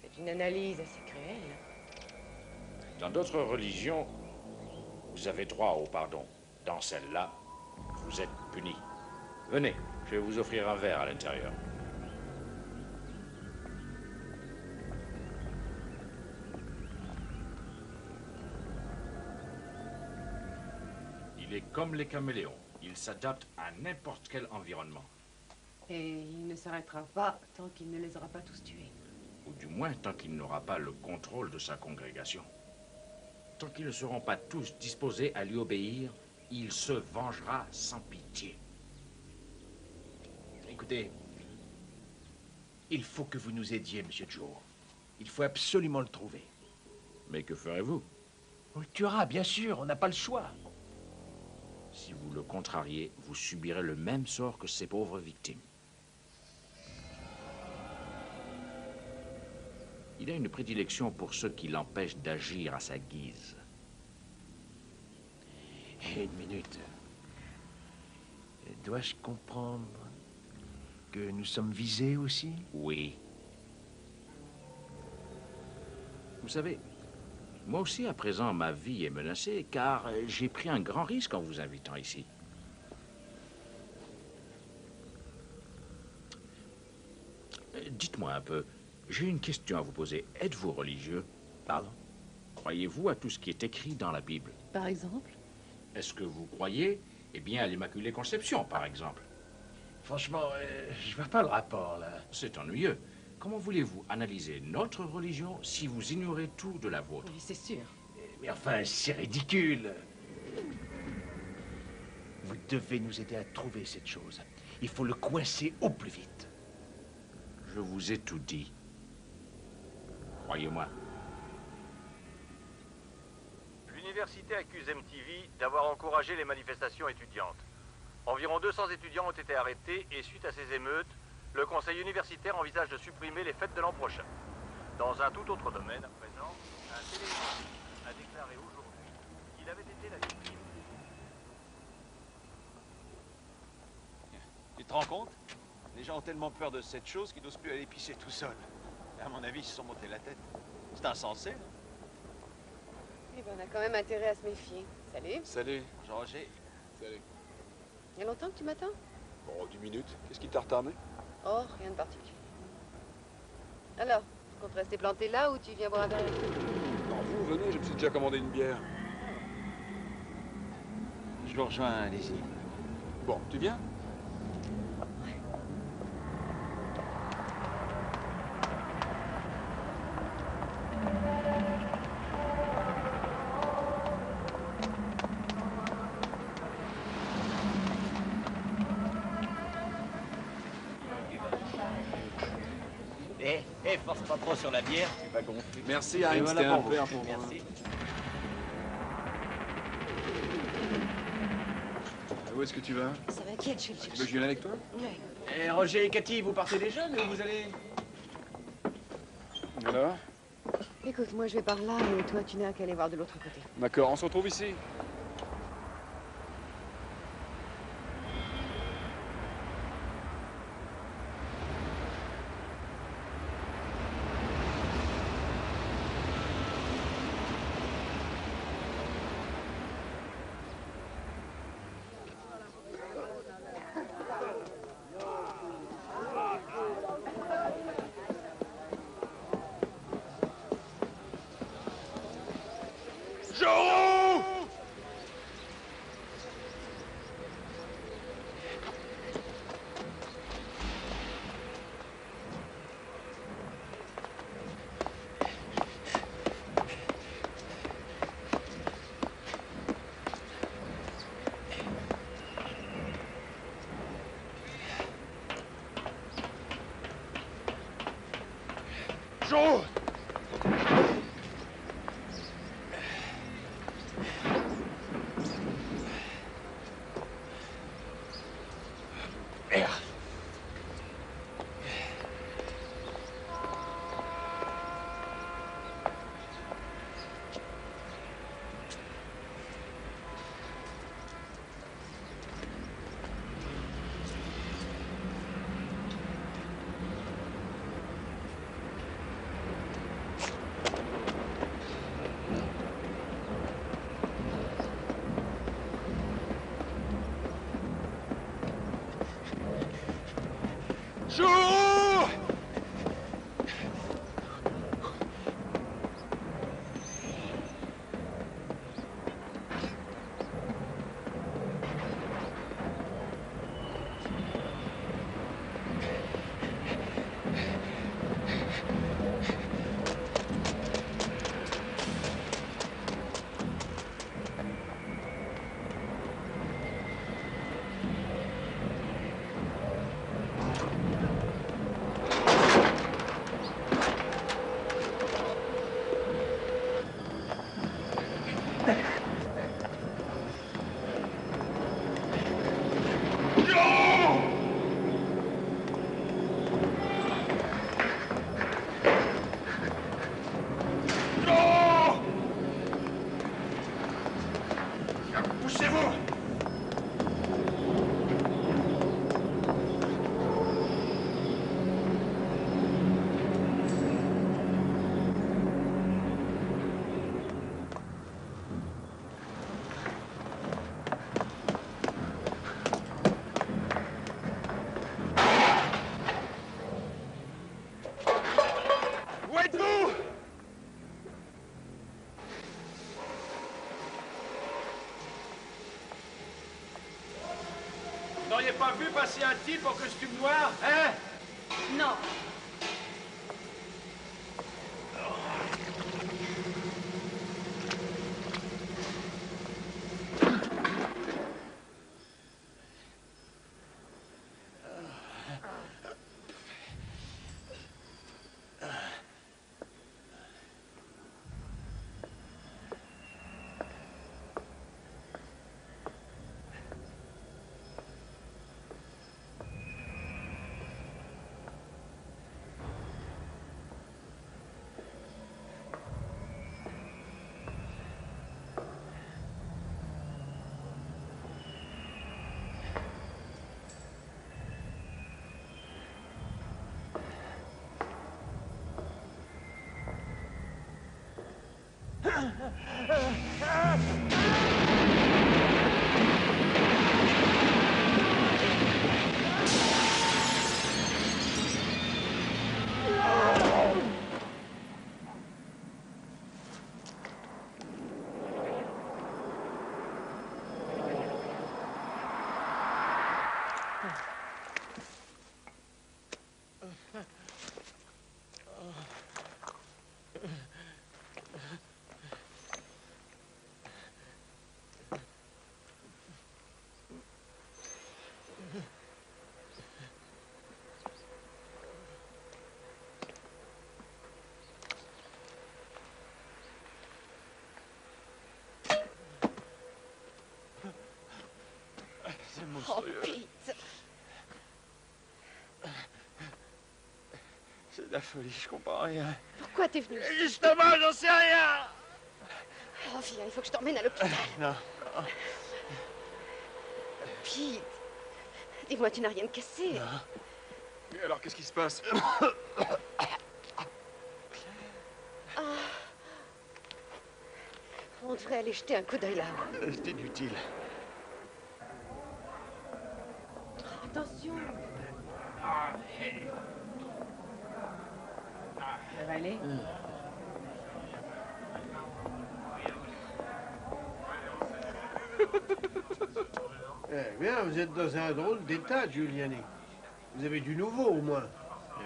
[SPEAKER 11] C'est une analyse assez cruelle.
[SPEAKER 14] Dans d'autres religions, vous avez droit au pardon. Dans celle-là, vous êtes puni. Venez, je vais vous offrir un verre à l'intérieur. Il est comme les caméléons. Il s'adapte à n'importe quel environnement.
[SPEAKER 4] Et il ne s'arrêtera pas tant qu'il ne les aura pas tous tués.
[SPEAKER 14] Ou du moins tant qu'il n'aura pas le contrôle de sa congrégation. Tant qu'ils ne seront pas tous disposés à lui obéir, il se vengera sans pitié.
[SPEAKER 16] Écoutez, il faut que vous nous aidiez, Monsieur Joe. Il faut absolument le trouver.
[SPEAKER 14] Mais que ferez-vous?
[SPEAKER 16] On le tuera, bien sûr, on n'a pas le choix.
[SPEAKER 14] Si vous le contrariez, vous subirez le même sort que ces pauvres victimes. Il a une prédilection pour ceux qui l'empêchent d'agir à sa guise.
[SPEAKER 16] Une minute. Dois-je comprendre que nous sommes visés aussi?
[SPEAKER 14] Oui. Vous savez, moi aussi, à présent, ma vie est menacée, car j'ai pris un grand risque en vous invitant ici. Dites-moi un peu, j'ai une question à vous poser. Êtes-vous religieux?
[SPEAKER 16] Pardon?
[SPEAKER 14] Croyez-vous à tout ce qui est écrit dans la Bible?
[SPEAKER 4] Par exemple?
[SPEAKER 14] Est-ce que vous croyez, eh bien, à l'Immaculée Conception, par exemple?
[SPEAKER 16] Franchement, je vois pas le rapport, là.
[SPEAKER 14] C'est ennuyeux. Comment voulez-vous analyser notre religion si vous ignorez tout de la vôtre?
[SPEAKER 4] Oui, c'est sûr.
[SPEAKER 16] Mais enfin, c'est ridicule. Vous devez nous aider à trouver cette chose. Il faut le coincer au plus vite.
[SPEAKER 14] Je vous ai tout dit. Croyez-moi.
[SPEAKER 1] L'université accuse MTV d'avoir encouragé les manifestations étudiantes. Environ 200 étudiants ont été arrêtés et suite à ces émeutes, le conseil universitaire envisage de supprimer les fêtes de l'an prochain. Dans un tout autre domaine, à présent, un téléjournaliste a déclaré aujourd'hui qu'il avait été la victime.
[SPEAKER 8] Tu te rends compte? Les gens ont tellement peur de cette chose qu'ils n'osent plus aller pisser tout seuls. À mon avis, ils se sont montés la tête. C'est insensé, non?
[SPEAKER 11] Eh ben, on a quand même intérêt à se méfier. Salut.
[SPEAKER 3] Salut.
[SPEAKER 8] Jean-Roger.
[SPEAKER 3] Salut.
[SPEAKER 11] Il y a longtemps que tu m'attends?
[SPEAKER 3] Bon, 10 minutes. Qu'est-ce qui t'a retardé?
[SPEAKER 11] Oh, rien de particulier. Alors, tu comptes rester planté là ou tu viens boire un verre?
[SPEAKER 3] Non, vous venez, je me suis déjà commandé une bière.
[SPEAKER 8] Je vous rejoins, allez-y.
[SPEAKER 3] Bon, tu viens?
[SPEAKER 6] Force pas trop sur la bière, tu vas gonfler.
[SPEAKER 3] Merci, Hein, c'était un verre pour moi.
[SPEAKER 6] Merci.
[SPEAKER 3] Où est-ce que tu vas?
[SPEAKER 11] Ça m'inquiète, je vais le
[SPEAKER 3] Tu veux
[SPEAKER 11] chercher.
[SPEAKER 3] que je vienne avec toi?
[SPEAKER 11] Ouais.
[SPEAKER 16] Eh, Roger et Cathy, vous partez déjà, mais vous allez...
[SPEAKER 3] Alors?
[SPEAKER 11] Écoute, moi je vais par là, mais toi tu n'as qu'à aller voir de l'autre côté.
[SPEAKER 3] D'accord, on se retrouve ici.
[SPEAKER 15] Joe!
[SPEAKER 14] Joe! Merde. Joe! Poussez-vous! Où êtes-vous? Vous n'auriez pas vu passer un type en costume noir, hein?
[SPEAKER 9] Non.
[SPEAKER 3] C'est monstrueux.
[SPEAKER 11] Oh, Pete.
[SPEAKER 3] C'est de la folie, je comprends rien.
[SPEAKER 11] Pourquoi t'es venu ici?
[SPEAKER 3] Justement, j'en sais rien.
[SPEAKER 11] Oh, viens, il faut que je t'emmène à l'hôpital.
[SPEAKER 3] Non, non.
[SPEAKER 11] Pete, dis-moi, tu n'as rien de cassé.
[SPEAKER 3] Non. Mais alors, qu'est-ce qui se passe?
[SPEAKER 11] Ah. On devrait aller jeter un coup d'œil là-haut.
[SPEAKER 3] C'est inutile.
[SPEAKER 11] Attention.
[SPEAKER 4] Ça va aller?
[SPEAKER 7] Eh bien, vous êtes dans un drôle d'état, Giuliani. Vous avez du nouveau, au moins.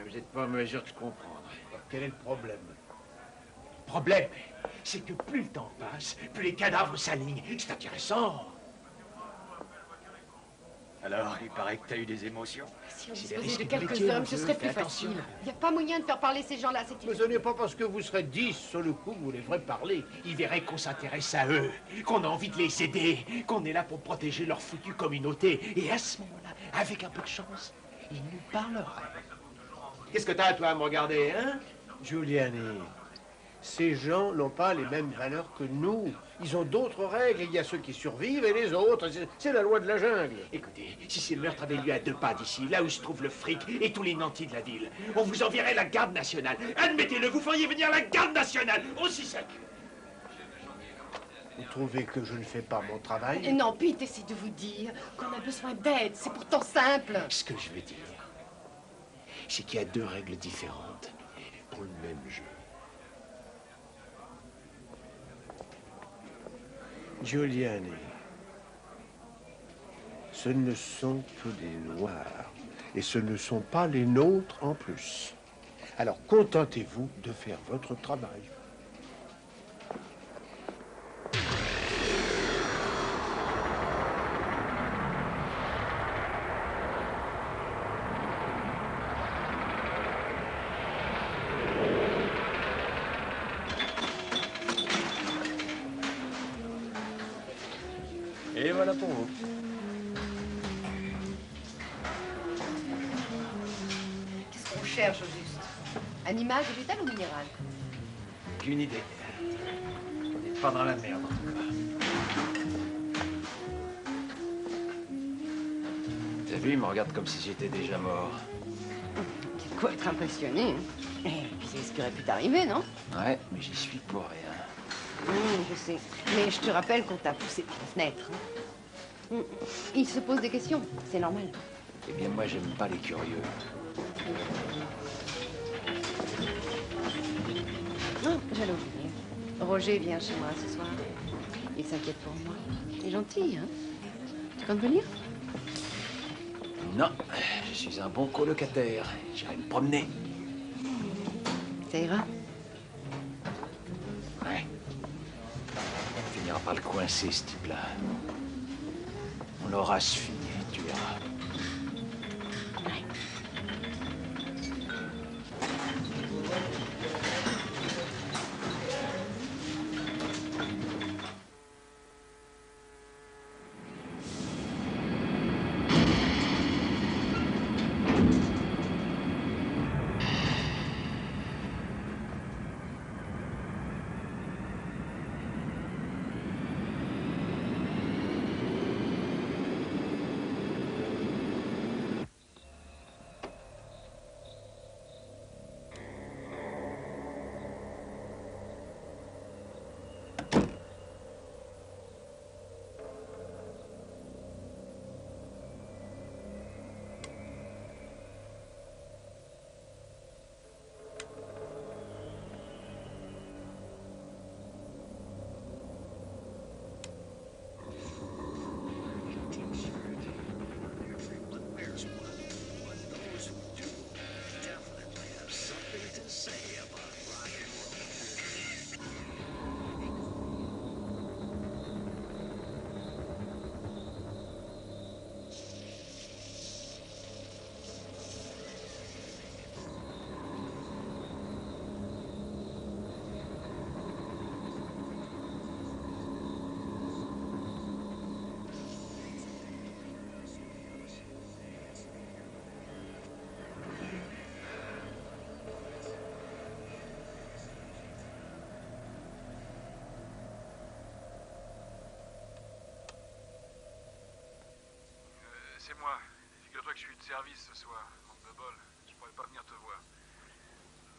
[SPEAKER 16] Vous n'êtes pas en mesure de comprendre.
[SPEAKER 7] Quel est le problème?
[SPEAKER 16] Le problème, c'est que plus le temps passe, plus les cadavres s'alignent. C'est intéressant. Alors, il paraît que t'as eu des émotions.
[SPEAKER 4] Si on
[SPEAKER 16] les
[SPEAKER 4] disposait
[SPEAKER 16] risques
[SPEAKER 4] de
[SPEAKER 16] de
[SPEAKER 4] quelques
[SPEAKER 16] métier,
[SPEAKER 4] hommes,
[SPEAKER 16] mon
[SPEAKER 4] ce
[SPEAKER 16] Dieu,
[SPEAKER 4] serait
[SPEAKER 16] fais
[SPEAKER 4] plus
[SPEAKER 16] attention.
[SPEAKER 4] facile. Il n'y a pas moyen de faire parler ces gens-là, c'est
[SPEAKER 7] Mais ce n'est pas parce que vous serez 10 sur le coup que vous les ferez parler.
[SPEAKER 16] Ils verraient qu'on s'intéresse à eux, qu'on a envie de les aider, qu'on est là pour protéger leur foutue communauté. Et à ce moment-là, avec un peu de chance, ils nous parleraient.
[SPEAKER 7] Qu'est-ce que t'as, toi, à me regarder, hein? Giuliani, ces gens n'ont pas les mêmes valeurs que nous. Ils ont d'autres règles. Il y a ceux qui survivent et les autres. C'est la loi de la jungle.
[SPEAKER 16] Écoutez, si ce meurtre avait lieu à 2 pas d'ici, là où se trouve le fric et tous les nantis de la ville, on vous enverrait la garde nationale. Admettez-le, vous feriez venir la garde nationale, aussi sec.
[SPEAKER 7] Vous trouvez que je ne fais pas mon travail?
[SPEAKER 4] Et non, Pete essaie de vous dire qu'on a besoin d'aide. C'est pourtant simple.
[SPEAKER 16] Ce que je veux dire, c'est qu'il y a 2 règles différentes pour le même jeu.
[SPEAKER 7] Giuliani, ce ne sont que des noirs. Et ce ne sont pas les nôtres en plus. Alors contentez-vous de faire votre travail.
[SPEAKER 14] Et voilà pour vous.
[SPEAKER 4] Qu'est-ce qu'on cherche au juste? Animal, végétal ou minéral?
[SPEAKER 16] Aucune idée. On n'est pas dans la merde, en tout cas.
[SPEAKER 14] T'as vu, il me regarde comme si j'étais déjà mort.
[SPEAKER 4] Il y a de quoi être impressionné. Hein. Et puis c'est ce qui aurait pu t'arriver, non?
[SPEAKER 14] Ouais, mais j'y suis pour rien.
[SPEAKER 4] Je sais. Mais je te rappelle qu'on t'a poussé par la fenêtre. Hein. Il se pose des questions, c'est normal.
[SPEAKER 14] Eh bien, moi, j'aime pas les curieux.
[SPEAKER 4] Non, j'allais oublier. Roger vient chez moi ce soir. Il s'inquiète pour moi. Il est gentil, hein? Tu comptes venir?
[SPEAKER 14] Non, je suis un bon colocataire. J'irai me promener.
[SPEAKER 4] Ça ira?
[SPEAKER 14] Ouais. On finira par le coincer, ce type-là. On aura fini, tu verras.
[SPEAKER 17] C'est moi. Figure-toi que je suis de service ce soir. Manque de bol. Je pourrais pas venir te voir.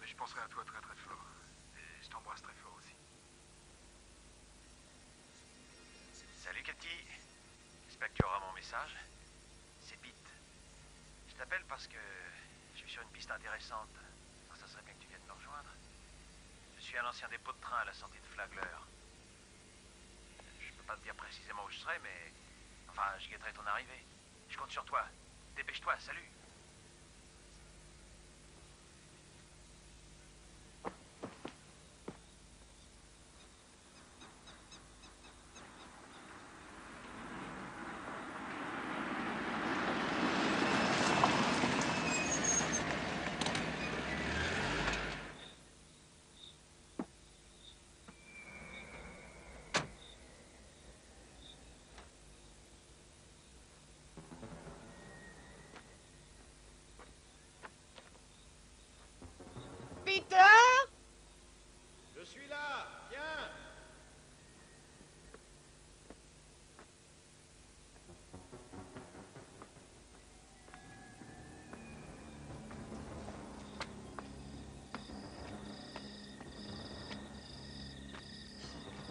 [SPEAKER 17] Mais je penserai à toi très très fort. Et je t'embrasse très fort aussi.
[SPEAKER 5] Salut Cathy. J'espère que tu auras mon message. C'est Pete. Je t'appelle parce que je suis sur une piste intéressante. Alors, ça serait bien que tu viennes me rejoindre. Je suis à l'ancien dépôt de train à la sortie de Flagler. Je peux pas te dire précisément où je serai, mais... Enfin, je guetterai ton arrivée. Je compte sur toi. Dépêche-toi, salut.
[SPEAKER 11] Peter?
[SPEAKER 7] Je suis là, viens.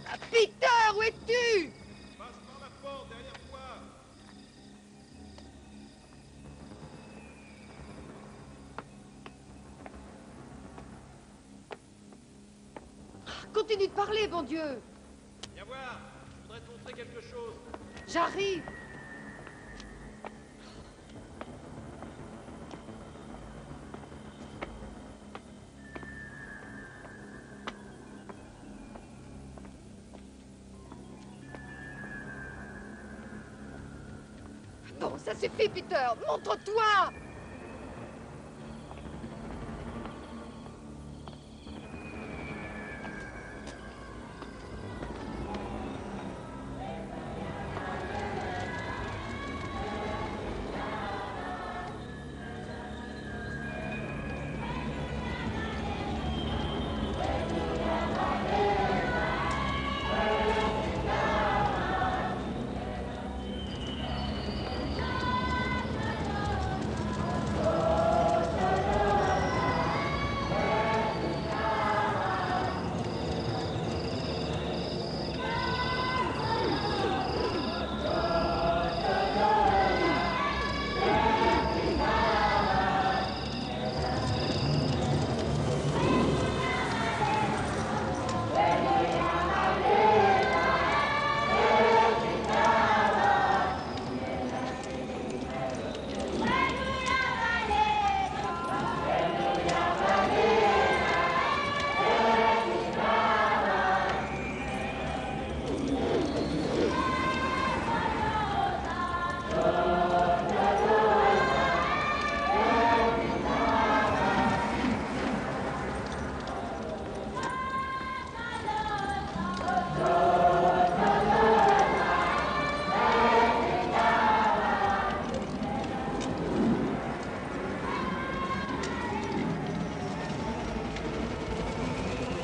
[SPEAKER 11] Ah, Peter, où es-tu?
[SPEAKER 7] Passe par la porte derrière toi.
[SPEAKER 11] Continue de parler, bon Dieu.
[SPEAKER 7] Viens voir, je voudrais te montrer quelque chose.
[SPEAKER 11] J'arrive. Bon, ça suffit, Peter. Montre-toi.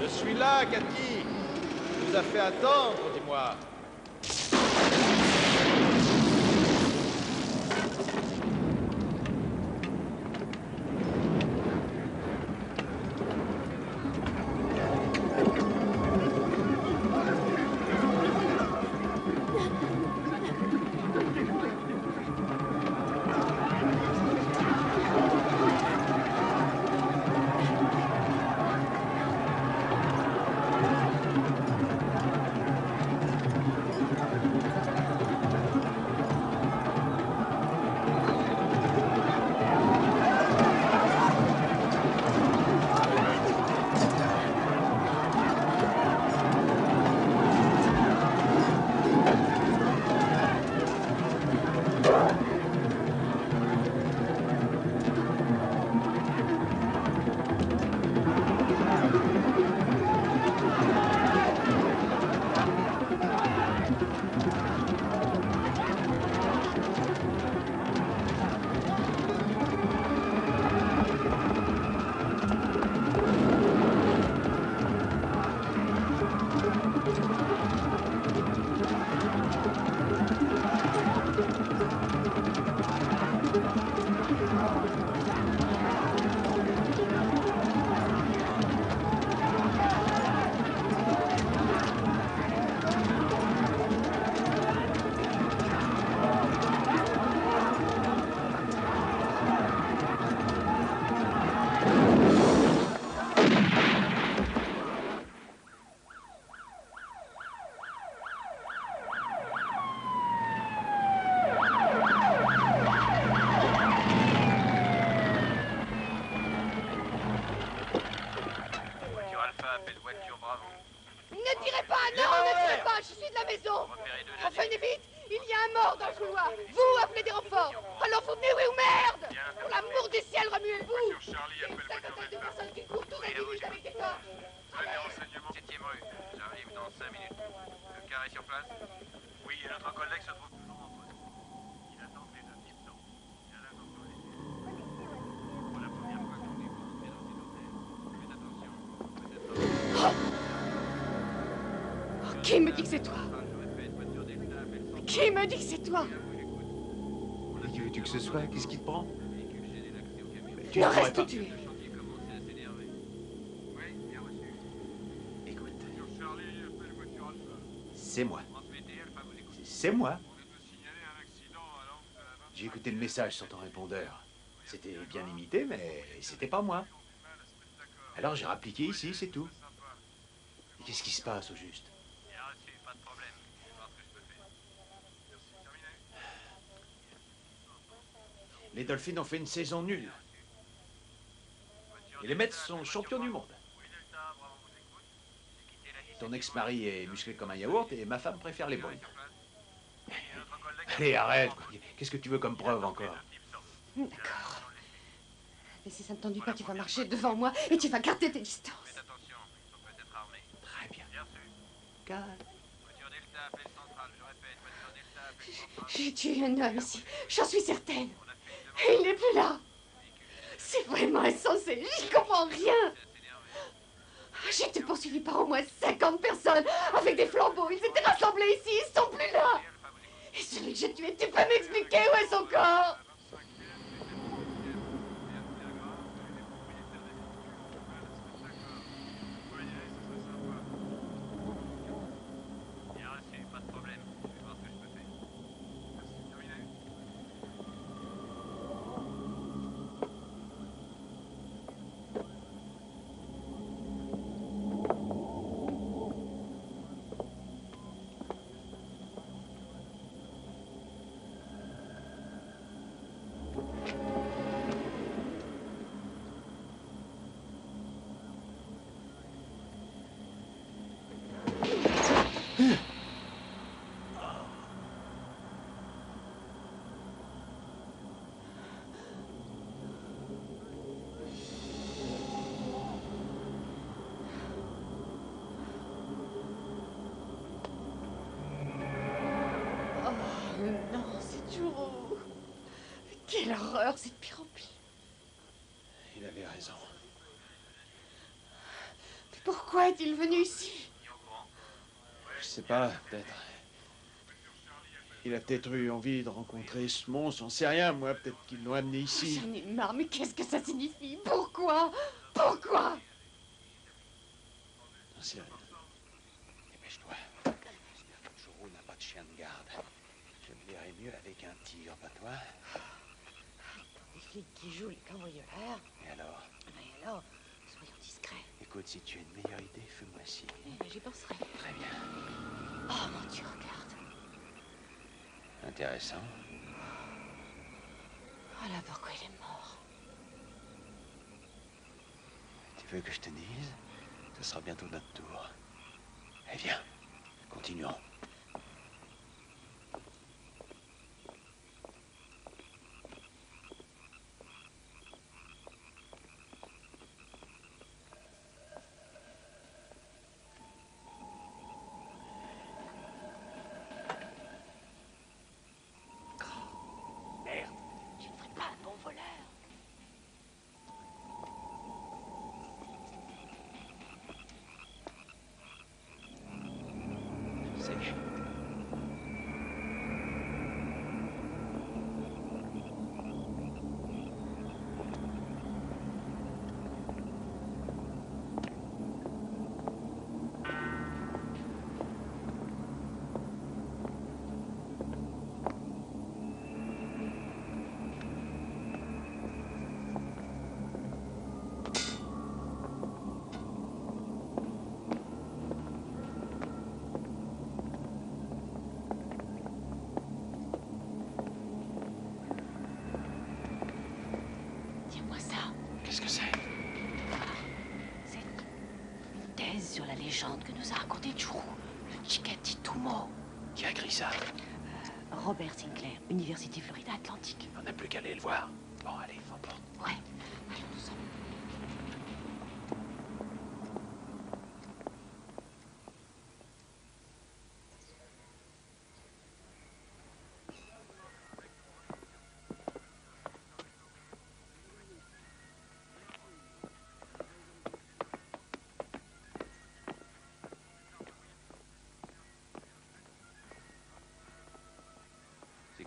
[SPEAKER 7] Je suis là, Cathy. Tu nous as fait attendre, dis-moi.
[SPEAKER 11] Ne tirez pas, non, ne tirez pas, je suis de la maison. Enfin, vite, il y a un mort dans le couloir. Vous appelez des renforts. Alors vous venez, oui ou merde? Pour l'amour du ciel, remuez-vous. Une cinquantaine de personnes qui courent tous les avec des corps.
[SPEAKER 1] Venez, renseignement 7ème rue. J'arrive dans 5 minutes. Le carré sur place? Oui, et notre collègue se trouve toujours en poste. Il attend que les deux types sortent. Il y a là encore les... Pour la première fois qu'on est confiné dans cet hôtel. Faites attention.
[SPEAKER 11] Qui me dit que c'est toi? Qui me dit que c'est toi?
[SPEAKER 5] Qui veux-tu que ce soit? Qu'est-ce qui te prend?
[SPEAKER 11] Tu reste où tu es.
[SPEAKER 5] Écoute. C'est moi. C'est moi. J'ai écouté le message sur ton répondeur. C'était bien imité, mais c'était pas moi. Alors j'ai rappliqué ici, c'est tout. Et qu'est-ce qui se passe au juste? Les Dolphins ont fait une saison nulle. Et les Mets sont champions du monde. Ton ex-mari est musclé comme un yaourt et ma femme préfère les bonnes. Allez, arrête. Qu'est-ce que tu veux comme preuve encore?
[SPEAKER 11] D'accord. Mais si ça ne t'ennuie pas, tu vas marcher devant moi et tu vas garder tes distances.
[SPEAKER 5] Très bien. Calme.
[SPEAKER 11] J'ai tué un homme ici, j'en suis certaine. Et il n'est plus là. C'est vraiment insensé, j'y comprends rien. J'ai été poursuivi par au moins 50 personnes avec des flambeaux. Ils étaient rassemblés ici, ils sont plus là. Et celui que j'ai tué, tu peux m'expliquer où est son corps? Non, c'est Juro. Quelle horreur, c'est de pire en pire.
[SPEAKER 5] Il avait raison.
[SPEAKER 11] Mais pourquoi est-il venu ici?
[SPEAKER 5] Je sais pas, peut-être. Il a peut-être eu envie de rencontrer ce monstre, j'en sais rien, moi. Peut-être qu'ils l'ont amené ici.
[SPEAKER 11] J'en ai marre, mais qu'est-ce que ça signifie? Pourquoi? Pourquoi?
[SPEAKER 5] J'en sais rien. Dépêche-toi. Juro n'a pas de chien de garde. Je me verrais mieux avec un tigre, pas toi?
[SPEAKER 11] Des flics qui jouent les cambrioleurs.
[SPEAKER 5] Et alors?
[SPEAKER 11] Et alors, soyons discrets.
[SPEAKER 5] Écoute, si tu as une meilleure idée, fais-moi signe.
[SPEAKER 11] J'y penserai.
[SPEAKER 5] Très bien.
[SPEAKER 11] Oh mon Dieu, regarde.
[SPEAKER 5] Intéressant.
[SPEAKER 11] Voilà pourquoi il est mort.
[SPEAKER 5] Tu veux que je te dise? Ce sera bientôt notre tour. Eh viens, continuons.
[SPEAKER 11] Merde, je ne ferai pas un bon voleur.
[SPEAKER 5] Ça y est.
[SPEAKER 11] Dis-moi ça.
[SPEAKER 5] Qu'est-ce que c'est?
[SPEAKER 11] C'est une thèse sur la légende que nous a raconté Juro, le Chikatitumo.
[SPEAKER 5] Qui a écrit ça?
[SPEAKER 11] Robert Sinclair, Université Florida Atlantique.
[SPEAKER 5] On n'a plus qu'à aller le voir. Bon, allez, emporte.
[SPEAKER 11] Ouais, allons ensemble.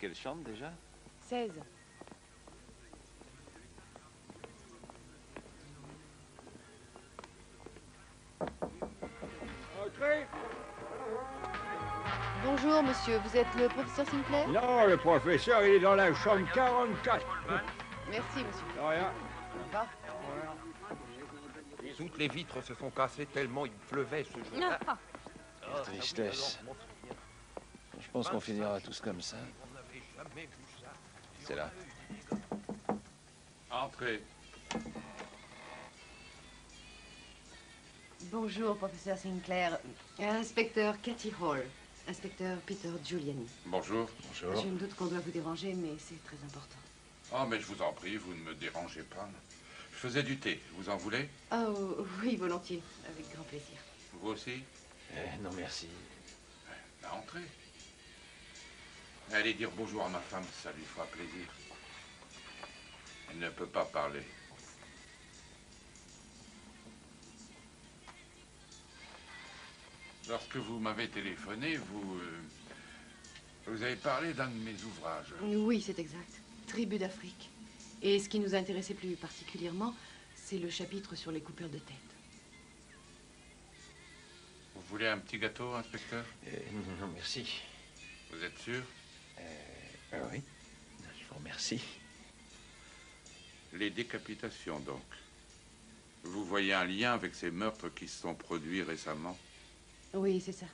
[SPEAKER 5] quelle chambre déjà?
[SPEAKER 4] 16.
[SPEAKER 10] Entrez.
[SPEAKER 4] Bonjour, monsieur. Vous êtes le professeur Sinclair?
[SPEAKER 10] Non, le professeur, il est dans la chambre 44.
[SPEAKER 4] Merci, monsieur.
[SPEAKER 10] De rien.
[SPEAKER 4] Au revoir.
[SPEAKER 15] Toutes les vitres se sont cassées tellement il pleuvait ce jour-là.
[SPEAKER 5] Quelle tristesse. Je pense qu'on finira tous comme ça. C'est là.
[SPEAKER 15] Entrez.
[SPEAKER 4] Bonjour, professeur Sinclair. Inspecteur Cathy Hall. Inspecteur Peter Giuliani.
[SPEAKER 15] Bonjour.
[SPEAKER 5] Bonjour.
[SPEAKER 4] Je me doute qu'on doit vous déranger, mais c'est très important.
[SPEAKER 15] Oh, mais je vous en prie, vous ne me dérangez pas. Je faisais du thé. Vous en voulez?
[SPEAKER 4] Oh, oui, volontiers. Avec grand plaisir.
[SPEAKER 15] Vous aussi?
[SPEAKER 5] Non, merci.
[SPEAKER 15] Entrez. Allez dire bonjour à ma femme, ça lui fera plaisir. Elle ne peut pas parler. Lorsque vous m'avez téléphoné, vous avez parlé d'un de mes ouvrages.
[SPEAKER 4] Oui, c'est exact. Tribu d'Afrique. Et ce qui nous intéressait plus particulièrement, c'est le chapitre sur les coupures de tête.
[SPEAKER 15] Vous voulez un petit gâteau, inspecteur?
[SPEAKER 5] Non, merci.
[SPEAKER 15] Vous êtes sûr?
[SPEAKER 5] Oui. Je vous remercie.
[SPEAKER 15] Les décapitations, donc. Vous voyez un lien avec ces meurtres qui se sont produits récemment?
[SPEAKER 4] Oui, c'est ça.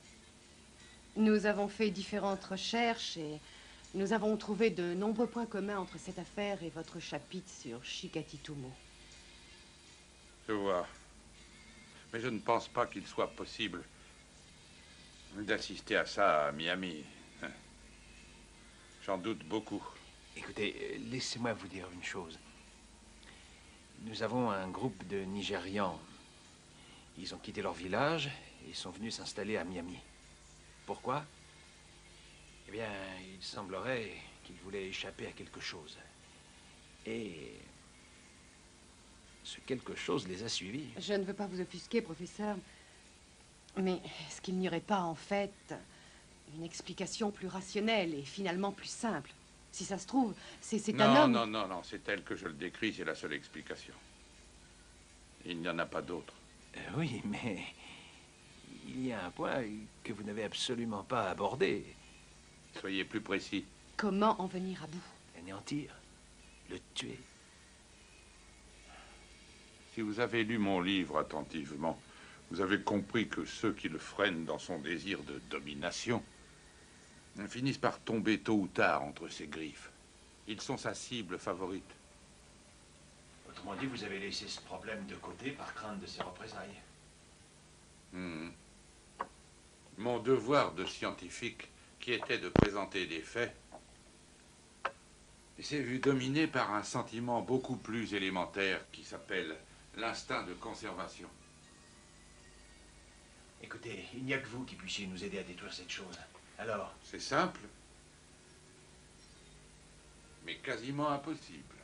[SPEAKER 4] Nous avons fait différentes recherches et nous avons trouvé de nombreux points communs entre cette affaire et votre chapitre sur Chikatitumo.
[SPEAKER 15] Je vois. Mais je ne pense pas qu'il soit possible d'assister à ça à Miami. J'en doute beaucoup.
[SPEAKER 14] Écoutez, laissez-moi vous dire une chose. Nous avons un groupe de Nigérians. Ils ont quitté leur village et sont venus s'installer à Miami. Pourquoi? Eh bien, il semblerait qu'ils voulaient échapper à quelque chose. Et ce quelque chose les a suivis.
[SPEAKER 4] Je ne veux pas vous offusquer, professeur, mais est-ce qu'il n'y aurait pas, en fait, une explication plus rationnelle et finalement plus simple? Si ça se trouve, c'est un homme...
[SPEAKER 15] Non, c'est tel que je le décris, c'est la seule explication. Il n'y en a pas d'autre.
[SPEAKER 14] Oui, mais il y a un point que vous n'avez absolument pas abordé.
[SPEAKER 15] Soyez plus précis.
[SPEAKER 4] Comment en venir à bout?
[SPEAKER 14] L'anéantir, le tuer.
[SPEAKER 15] Si vous avez lu mon livre attentivement, vous avez compris que ceux qui le freinent dans son désir de domination finissent par tomber tôt ou tard entre ses griffes. Ils sont sa cible favorite.
[SPEAKER 14] Autrement dit, vous avez laissé ce problème de côté par crainte de ses représailles.
[SPEAKER 15] Mon devoir de scientifique, qui était de présenter des faits, s'est vu dominé par un sentiment beaucoup plus élémentaire qui s'appelle l'instinct de conservation.
[SPEAKER 14] Écoutez, il n'y a que vous qui puissiez nous aider à détruire cette chose. Alors?
[SPEAKER 15] C'est simple, mais quasiment impossible.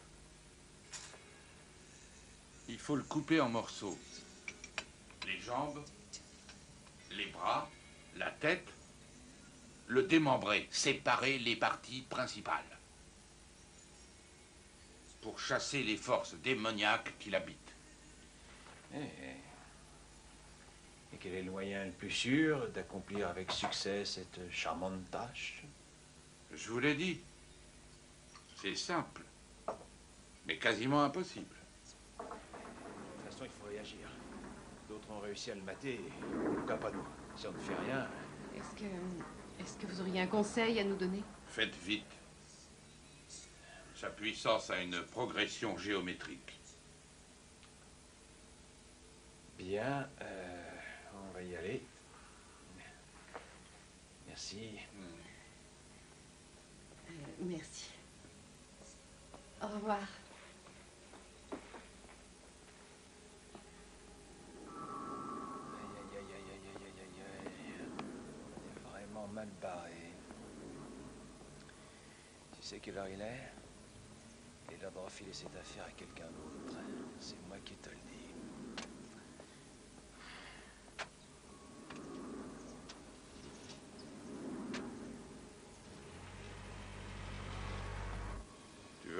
[SPEAKER 15] Il faut le couper en morceaux. Les jambes, les bras, la tête, le démembrer, séparer les parties principales. Pour chasser les forces démoniaques qui l'habitent.
[SPEAKER 14] Et quel est le moyen le plus sûr d'accomplir avec succès cette charmante tâche?
[SPEAKER 15] Je vous l'ai dit. C'est simple, mais quasiment impossible.
[SPEAKER 14] De toute façon, il faut réagir. D'autres ont réussi à le mater, pourquoi pas nous? Si on ne fait rien...
[SPEAKER 4] Est-ce que vous auriez un conseil à nous donner?
[SPEAKER 15] Faites vite. Sa puissance a une progression géométrique.
[SPEAKER 14] Bien, on va y aller. Merci.
[SPEAKER 4] Merci. Au revoir.
[SPEAKER 5] On est vraiment mal barré. Tu sais quelle heure il est? Il est l'heure de refiler cette affaire à quelqu'un d'autre. C'est moi qui te le dis.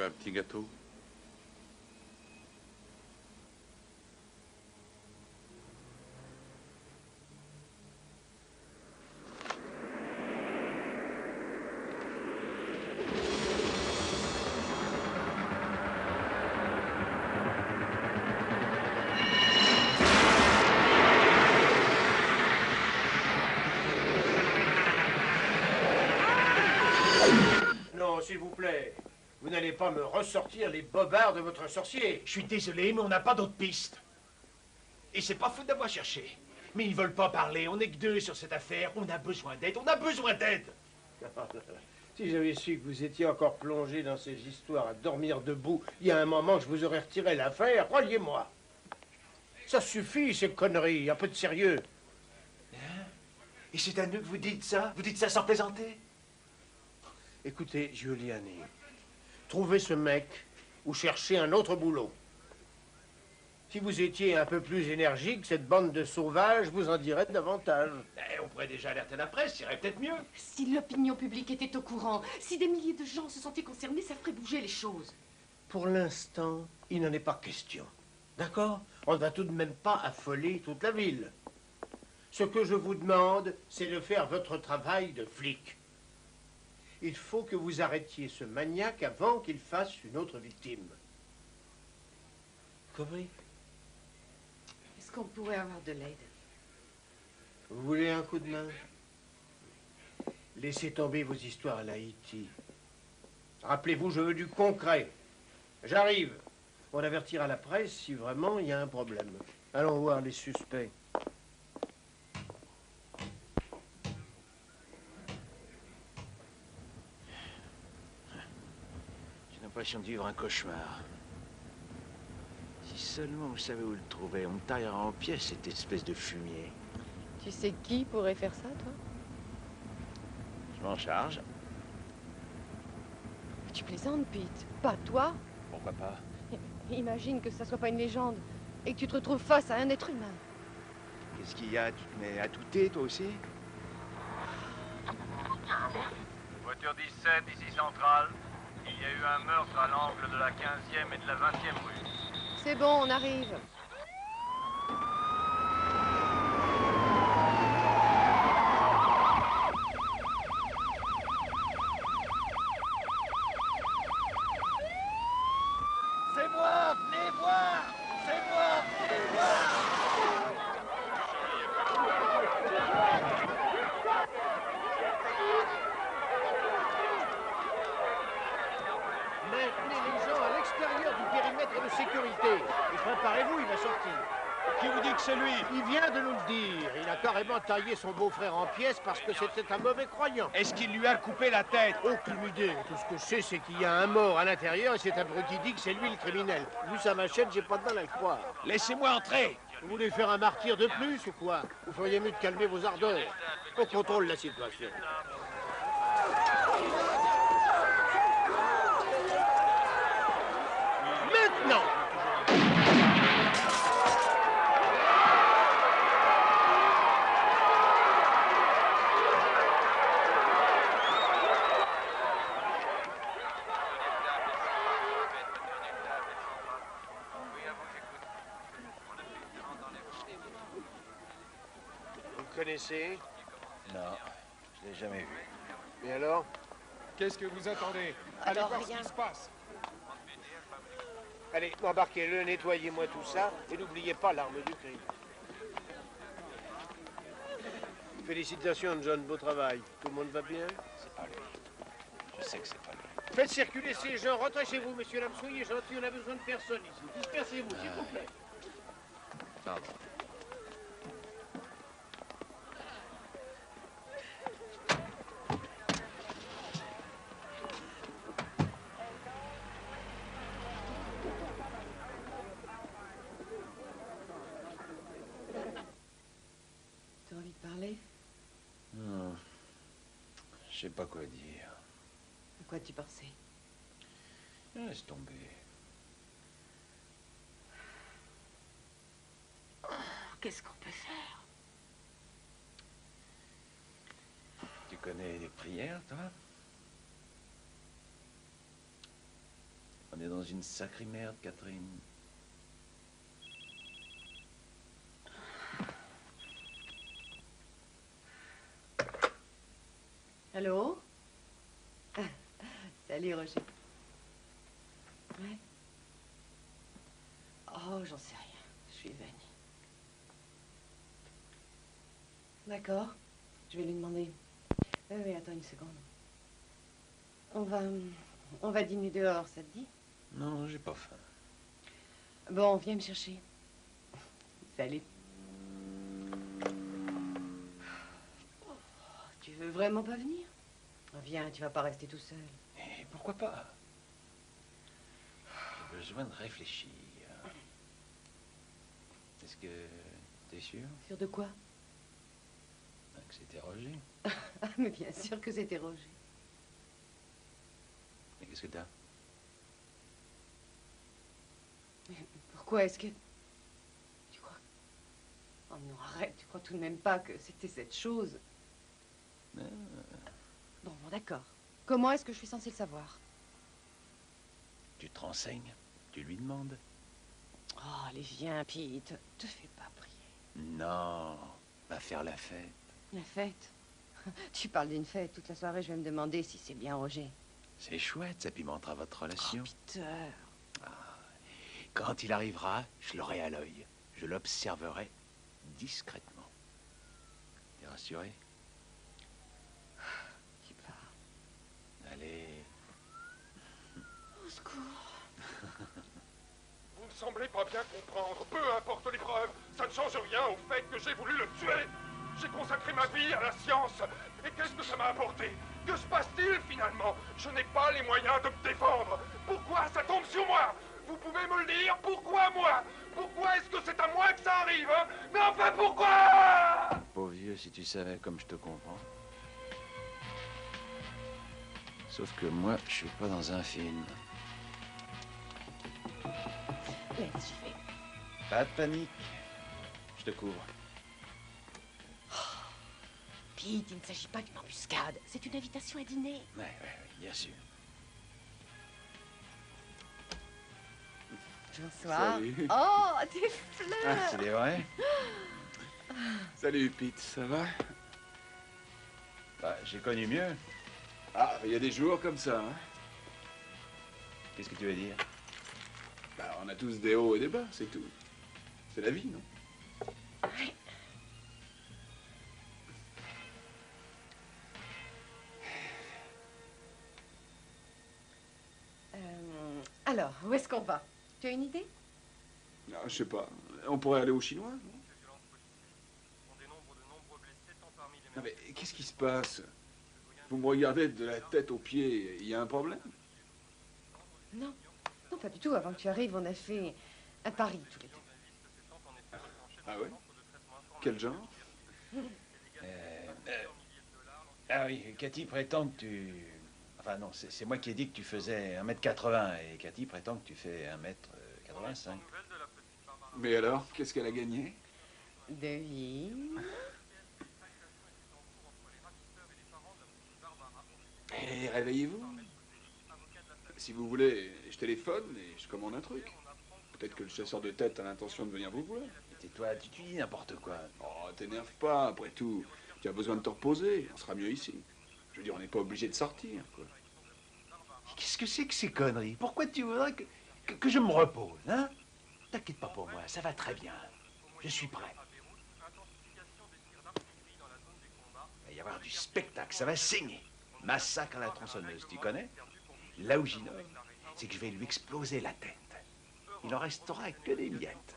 [SPEAKER 15] un petit gâteau?
[SPEAKER 7] Non, s'il vous plaît. Vous n'allez pas me ressortir les bobards de votre sorcier.
[SPEAKER 16] Je suis désolé, mais on n'a pas d'autre piste. Et c'est pas faute d'avoir cherché. Mais ils veulent pas parler, on n'est que deux sur cette affaire. On a besoin d'aide, on a besoin d'aide.
[SPEAKER 7] Si j'avais su que vous étiez encore plongé dans ces histoires à dormir debout, il y a un moment, je vous aurais retiré l'affaire, croyez-moi. Ça suffit, ces conneries, un peu de sérieux.
[SPEAKER 16] Et c'est à nous que vous dites ça? Vous dites ça sans plaisanter?
[SPEAKER 7] Écoutez, Giuliani, trouvez ce mec ou cherchez un autre boulot. Si vous étiez un peu plus énergique, cette bande de sauvages vous en dirait davantage.
[SPEAKER 16] On pourrait déjà alerter la presse, ça irait peut-être mieux.
[SPEAKER 4] Si l'opinion publique était au courant, si des milliers de gens se sentaient concernés, ça ferait bouger les choses.
[SPEAKER 7] Pour l'instant, il n'en est pas question. D'accord? On ne va tout de même pas affoler toute la ville. Ce que je vous demande, c'est de faire votre travail de flic. Il faut que vous arrêtiez ce maniaque avant qu'il fasse une autre victime. Compris?
[SPEAKER 4] Est-ce qu'on pourrait avoir de l'aide?
[SPEAKER 7] Vous voulez un coup de main? Laissez tomber vos histoires à l'Haïti. Rappelez-vous, je veux du concret. J'arrive. On avertira la presse si vraiment il y a un problème. Allons voir les suspects.
[SPEAKER 14] J'ai l'impression de vivre un cauchemar. Si seulement on savait où le trouver, on me taillera en pièces, cette espèce de fumier.
[SPEAKER 4] Tu sais qui pourrait faire ça, toi?
[SPEAKER 14] Je m'en charge.
[SPEAKER 4] Tu plaisantes, Pete. Pas toi.
[SPEAKER 14] Pourquoi pas?
[SPEAKER 4] Imagine que ça soit pas une légende et que tu te retrouves face à un être humain.
[SPEAKER 14] Qu'est-ce qu'il y a? Tu te mets à douter, toi aussi?
[SPEAKER 1] Voiture 17, ici centrale. Il y a eu un meurtre à l'angle de la 15e et de la 20e rue.
[SPEAKER 4] C'est bon, on arrive.
[SPEAKER 16] C'est moi, venez voir! C'est moi, venez voir!
[SPEAKER 7] Maintenez les gens à l'extérieur du périmètre de sécurité. Et préparez-vous, il va sortir.
[SPEAKER 16] Qui vous dit que c'est lui?
[SPEAKER 7] Il vient de nous le dire. Il a carrément taillé son beau-frère en pièces parce que c'était un mauvais croyant.
[SPEAKER 16] Est-ce qu'il lui a coupé la tête?
[SPEAKER 7] Aucune idée. Tout ce que je sais, c'est qu'il y a un mort à l'intérieur et c'est un abruti dit que c'est lui le criminel. Vu sa machette, j'ai pas de mal à le croire.
[SPEAKER 16] Laissez-moi entrer.
[SPEAKER 7] Vous voulez faire un martyr de plus ou quoi? Vous feriez mieux de calmer vos ardeurs. On contrôle la situation. Maintenant! Vous le connaissez?
[SPEAKER 14] Non, je l'ai jamais vu.
[SPEAKER 7] Et alors?
[SPEAKER 17] Qu'est-ce que vous attendez? Allez
[SPEAKER 4] Alors,
[SPEAKER 17] voir
[SPEAKER 4] rien.
[SPEAKER 17] ce qui se passe.
[SPEAKER 7] Allez, embarquez-le, nettoyez-moi tout ça et n'oubliez pas l'arme du crime. Félicitations, John, beau travail. Tout le monde va bien?
[SPEAKER 14] C'est pas lui. Je sais que c'est pas lui.
[SPEAKER 7] Faites circuler ces gens, rentrez chez vous, monsieur Lam, soyez gentil, on a besoin de personne ici. Dispersez-vous, s'il vous plaît.
[SPEAKER 14] Pardon.
[SPEAKER 4] T'as envie de parler?
[SPEAKER 14] Non. Je sais pas quoi dire.
[SPEAKER 4] À quoi tu pensais?
[SPEAKER 14] Laisse tomber.
[SPEAKER 4] Qu'est-ce qu'on peut faire?
[SPEAKER 14] Tu connais les prières, toi?
[SPEAKER 5] On est dans une sacrée merde, Catherine.
[SPEAKER 4] Allô? Salut, Roger. Ouais. Oh, j'en sais rien. Je suis évanouie. D'accord. Je vais lui demander. Oui, attends une seconde. On va dîner dehors, ça te dit?
[SPEAKER 5] Non, j'ai pas faim.
[SPEAKER 4] Bon, viens me chercher. Salut. Tu veux vraiment pas venir? Viens, tu vas pas rester tout seul.
[SPEAKER 5] Et pourquoi pas? J'ai besoin de réfléchir. Est-ce que t'es sûr?
[SPEAKER 4] Sûr de quoi?
[SPEAKER 5] Que c'était Roger.
[SPEAKER 4] Ah, mais bien sûr que c'était Roger.
[SPEAKER 5] Mais qu'est-ce que t'as?
[SPEAKER 4] Pourquoi est-ce que... Tu crois... Oh non, arrête, tu crois tout de même pas que c'était cette chose? Bon, d'accord. Comment est-ce que je suis censée le savoir?
[SPEAKER 5] Tu te renseignes, tu lui demandes.
[SPEAKER 4] Oh, allez, viens, Pete, te fais pas prier.
[SPEAKER 5] Non, va faire la fête.
[SPEAKER 4] La fête? Tu parles d'une fête, toute la soirée je vais me demander si c'est bien Roger.
[SPEAKER 5] C'est chouette, ça pimentera votre relation.
[SPEAKER 4] Oh, Peter.
[SPEAKER 5] Quand il arrivera, je l'aurai à l'œil. Je l'observerai discrètement. T'es rassuré?
[SPEAKER 4] Tu parles.
[SPEAKER 5] Allez.
[SPEAKER 4] Au secours.
[SPEAKER 10] Vous ne semblez pas bien comprendre. Peu importe les preuves, ça ne change rien au fait que j'ai voulu le tuer. J'ai consacré ma vie à la science. Et qu'est-ce que ça m'a apporté? Que se passe-t-il finalement? Je n'ai pas les moyens de me défendre. Pourquoi ça tombe sur moi? Vous pouvez me le dire? Pourquoi moi? Pourquoi est-ce que c'est à moi que ça arrive, hein? Mais enfin pourquoi?
[SPEAKER 5] Pauvre vieux, si tu savais comme je te comprends. Sauf que moi, je suis pas dans un film.
[SPEAKER 4] Laisse, j'y vais.
[SPEAKER 5] Pas de panique. Je te couvre.
[SPEAKER 4] Pete, il ne s'agit pas d'une embuscade. C'est une invitation à dîner.
[SPEAKER 5] Ouais, bien sûr.
[SPEAKER 4] Bonsoir.
[SPEAKER 3] Salut.
[SPEAKER 4] Oh, des fleurs.
[SPEAKER 3] Ah,
[SPEAKER 5] c'est vrai?
[SPEAKER 3] Salut, Pete, ça va?
[SPEAKER 5] Bah, j'ai connu mieux.
[SPEAKER 3] Ah, il y a des jours comme ça, hein?
[SPEAKER 5] Qu'est-ce que tu veux dire?
[SPEAKER 3] Bah, on a tous des hauts et des bas, c'est tout. C'est la vie, non?
[SPEAKER 4] Ouais. Alors, où est-ce qu'on va? Tu as une idée?
[SPEAKER 3] Non, je sais pas. On pourrait aller au Chinois, non? Non, mais qu'est-ce qui se passe? Vous me regardez de la tête aux pieds, il y a un problème?
[SPEAKER 4] Non, non, pas du tout. Avant que tu arrives, on a fait un pari tous les deux.
[SPEAKER 3] Ah ouais? Quel genre?
[SPEAKER 5] Ah oui, Cathy prétend que tu... Enfin non, c'est moi qui ai dit que tu faisais 1m80 et Cathy prétend que tu fais 1m85.
[SPEAKER 3] Mais alors, qu'est-ce qu'elle a gagné?
[SPEAKER 4] Devine.
[SPEAKER 3] Eh, réveillez-vous. Si vous voulez, je téléphone et je commande un truc. Peut-être que le chasseur de tête a l'intention de venir vous voir.
[SPEAKER 5] Tais-toi, tu dis n'importe quoi.
[SPEAKER 3] Oh, t'énerve pas, après tout. Tu as besoin de te reposer, on sera mieux ici. Je veux dire, on n'est pas obligé de sortir, quoi.
[SPEAKER 5] Qu'est-ce que c'est que ces conneries? Pourquoi tu voudrais que je me repose, hein? T'inquiète pas pour moi, ça va très bien. Je suis prêt. Il va y avoir du spectacle, ça va saigner. Massacre à la tronçonneuse, tu connais? Là où j'innove, c'est que je vais lui exploser la tête. Il en restera que des miettes.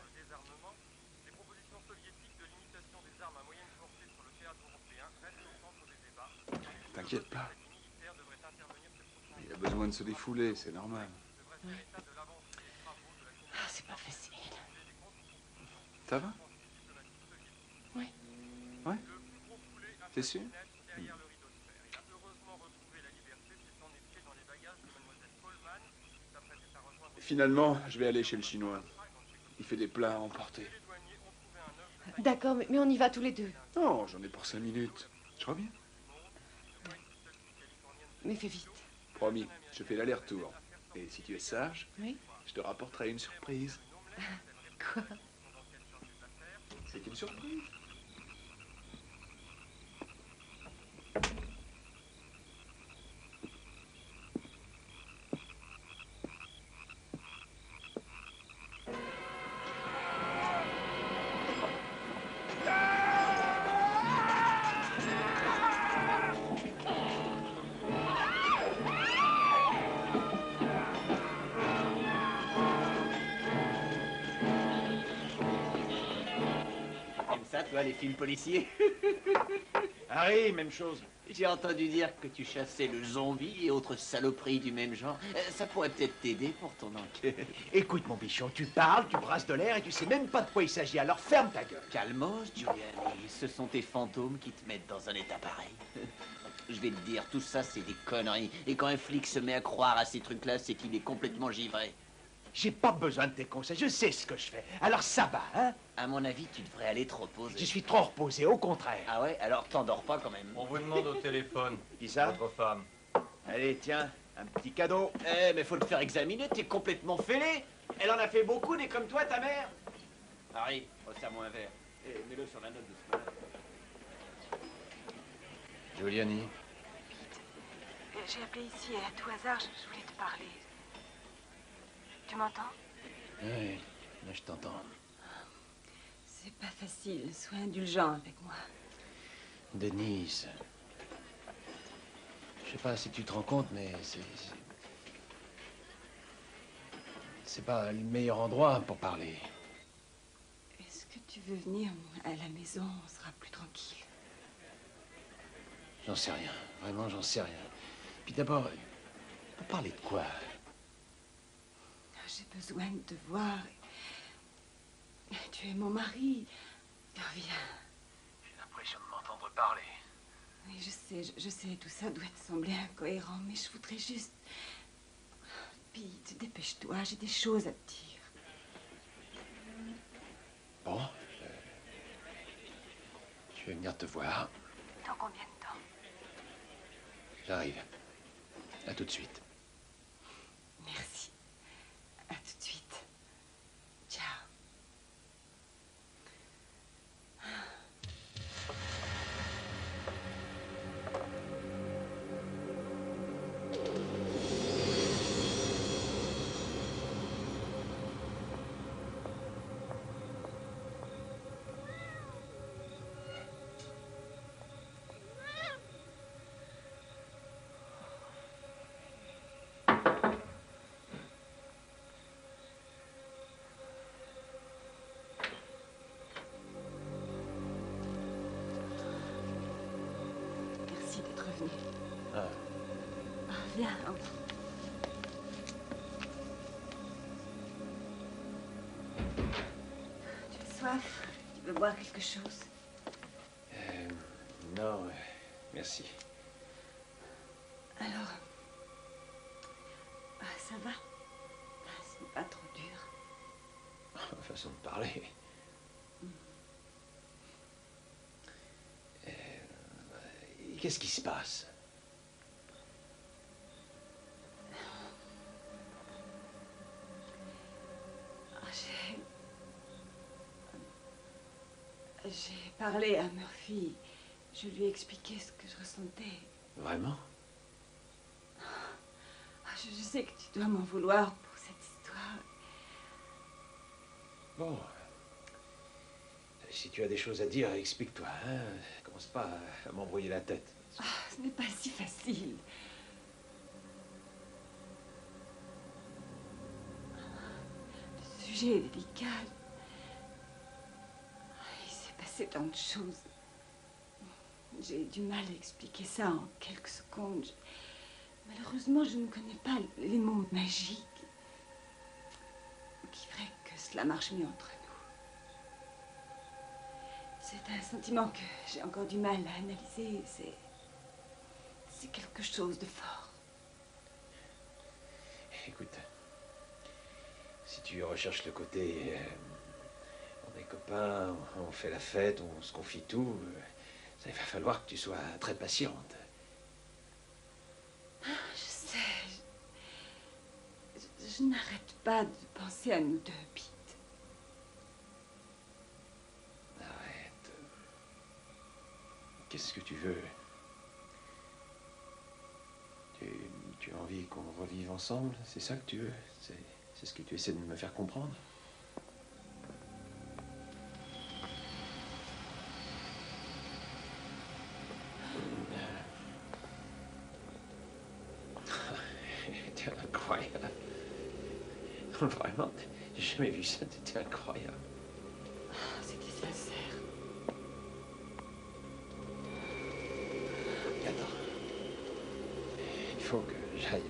[SPEAKER 3] T'inquiète pas. Il a besoin de se défouler, c'est normal.
[SPEAKER 4] Ouais. Ah, c'est pas facile.
[SPEAKER 3] Ça va?
[SPEAKER 4] Oui.
[SPEAKER 3] Ouais? T'es sûr? Finalement, je vais aller chez le Chinois. Il fait des plats à emporter.
[SPEAKER 4] D'accord, mais on y va tous les deux.
[SPEAKER 3] Non, j'en ai pour 5 minutes. Je reviens.
[SPEAKER 4] Mais fais vite.
[SPEAKER 3] Promis, je fais l'aller-retour. Et si tu es sage,
[SPEAKER 4] oui,
[SPEAKER 3] je te rapporterai une surprise.
[SPEAKER 4] Quoi?
[SPEAKER 3] C'est une surprise.
[SPEAKER 6] Toi, les films policiers.
[SPEAKER 16] Harry, même chose.
[SPEAKER 6] J'ai entendu dire que tu chassais le zombie et autres saloperies du même genre. Ça pourrait peut-être t'aider pour ton enquête.
[SPEAKER 16] Écoute, mon bichon, tu parles, tu brasses de l'air et tu sais même pas de quoi il s'agit, alors ferme ta gueule.
[SPEAKER 6] Calmos, Giuliani. Ce sont tes fantômes qui te mettent dans un état pareil. Je vais te dire, tout ça, c'est des conneries. Et quand un flic se met à croire à ces trucs-là, c'est qu'il est complètement givré.
[SPEAKER 16] J'ai pas besoin de tes conseils, je sais ce que je fais. Alors ça va, hein?
[SPEAKER 6] À mon avis, tu devrais aller te reposer.
[SPEAKER 16] Je suis trop reposé, au contraire.
[SPEAKER 6] Ah ouais? Alors t'endors pas quand même.
[SPEAKER 18] On vous demande au téléphone.
[SPEAKER 16] Qui ça?
[SPEAKER 18] Votre femme.
[SPEAKER 16] Allez, tiens, un petit cadeau.
[SPEAKER 6] Eh, mais faut le faire examiner, t'es complètement fêlé. Elle en a fait beaucoup, des comme toi, ta mère. Harry, resserre-moi un verre. Et mets-le sur la note de ce matin.
[SPEAKER 14] Giuliani.
[SPEAKER 19] J'ai appelé ici à tout hasard, je voulais te parler. Tu m'entends?
[SPEAKER 14] Oui, là je t'entends.
[SPEAKER 19] C'est pas facile, sois indulgent avec moi.
[SPEAKER 14] Denise. Je sais pas si tu te rends compte, mais c'est pas le meilleur endroit pour parler.
[SPEAKER 19] Est-ce que tu veux venir à la maison? On sera plus tranquille.
[SPEAKER 14] J'en sais rien. Vraiment, j'en sais rien. Puis d'abord, pour parler de quoi?
[SPEAKER 19] J'ai besoin de te voir. Tu es mon mari. Viens.
[SPEAKER 18] J'ai l'impression de m'entendre parler.
[SPEAKER 19] Oui, je sais, tout ça doit te sembler incohérent, mais je voudrais juste... Pete, dépêche-toi, j'ai des choses à te dire.
[SPEAKER 14] Bon. Je vais venir te voir.
[SPEAKER 19] Dans combien de temps?
[SPEAKER 14] J'arrive. À tout de suite.
[SPEAKER 19] Merci. À tout de suite. Ciao. Merci d'être venu.
[SPEAKER 14] Ah.
[SPEAKER 19] Viens. Tu as soif? Tu veux boire quelque chose?
[SPEAKER 14] Non, merci.
[SPEAKER 19] Alors... ça va? Ce n'est pas trop dur.
[SPEAKER 14] Façon de parler. Qu'est-ce qui se passe?
[SPEAKER 19] J'ai parlé à Murphy. Je lui ai expliqué ce que je ressentais.
[SPEAKER 14] Vraiment?
[SPEAKER 19] Je sais que tu dois m'en vouloir pour cette histoire.
[SPEAKER 14] Bon. Si tu as des choses à dire, explique-toi. Hein? Commence pas à m'embrouiller la tête.
[SPEAKER 19] Ce n'est pas si facile. Le sujet est délicat. Il s'est passé tant de choses. J'ai du mal à expliquer ça en quelques secondes. Malheureusement, je ne connais pas les mots magiques qui feraient que cela marche mieux entre nous. C'est un sentiment que j'ai encore du mal à analyser. C'est quelque chose de fort.
[SPEAKER 14] Écoute, si tu recherches le côté... on est copains, on fait la fête, on se confie tout, ça, il va falloir que tu sois très patiente.
[SPEAKER 19] Je sais. Je n'arrête pas de penser à nous deux, Pete.
[SPEAKER 5] Arrête. Qu'est-ce que tu veux? Tu as envie qu'on revive ensemble? C'est ça que tu veux? C'est ce que tu essaies de me faire comprendre? T'es incroyable. Vraiment, j'ai jamais vu ça, t'étais incroyable.
[SPEAKER 19] C'était sincère.
[SPEAKER 5] Attends. Il faut que j'aille.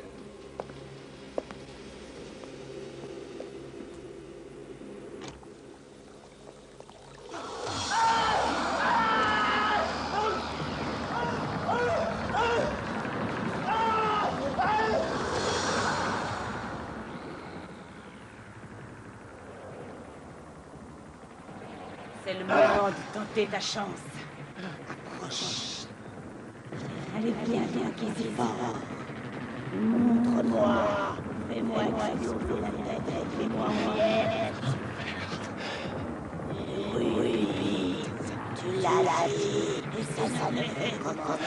[SPEAKER 13] C'est le moment de tenter ta chance. Approche. Allez, viens, Inquisiteur. Montre-moi. Fais-moi exploser la tête. Fais-moi mourir. Oui, Pete. Tu l'as dit. Et ça ne fait comment.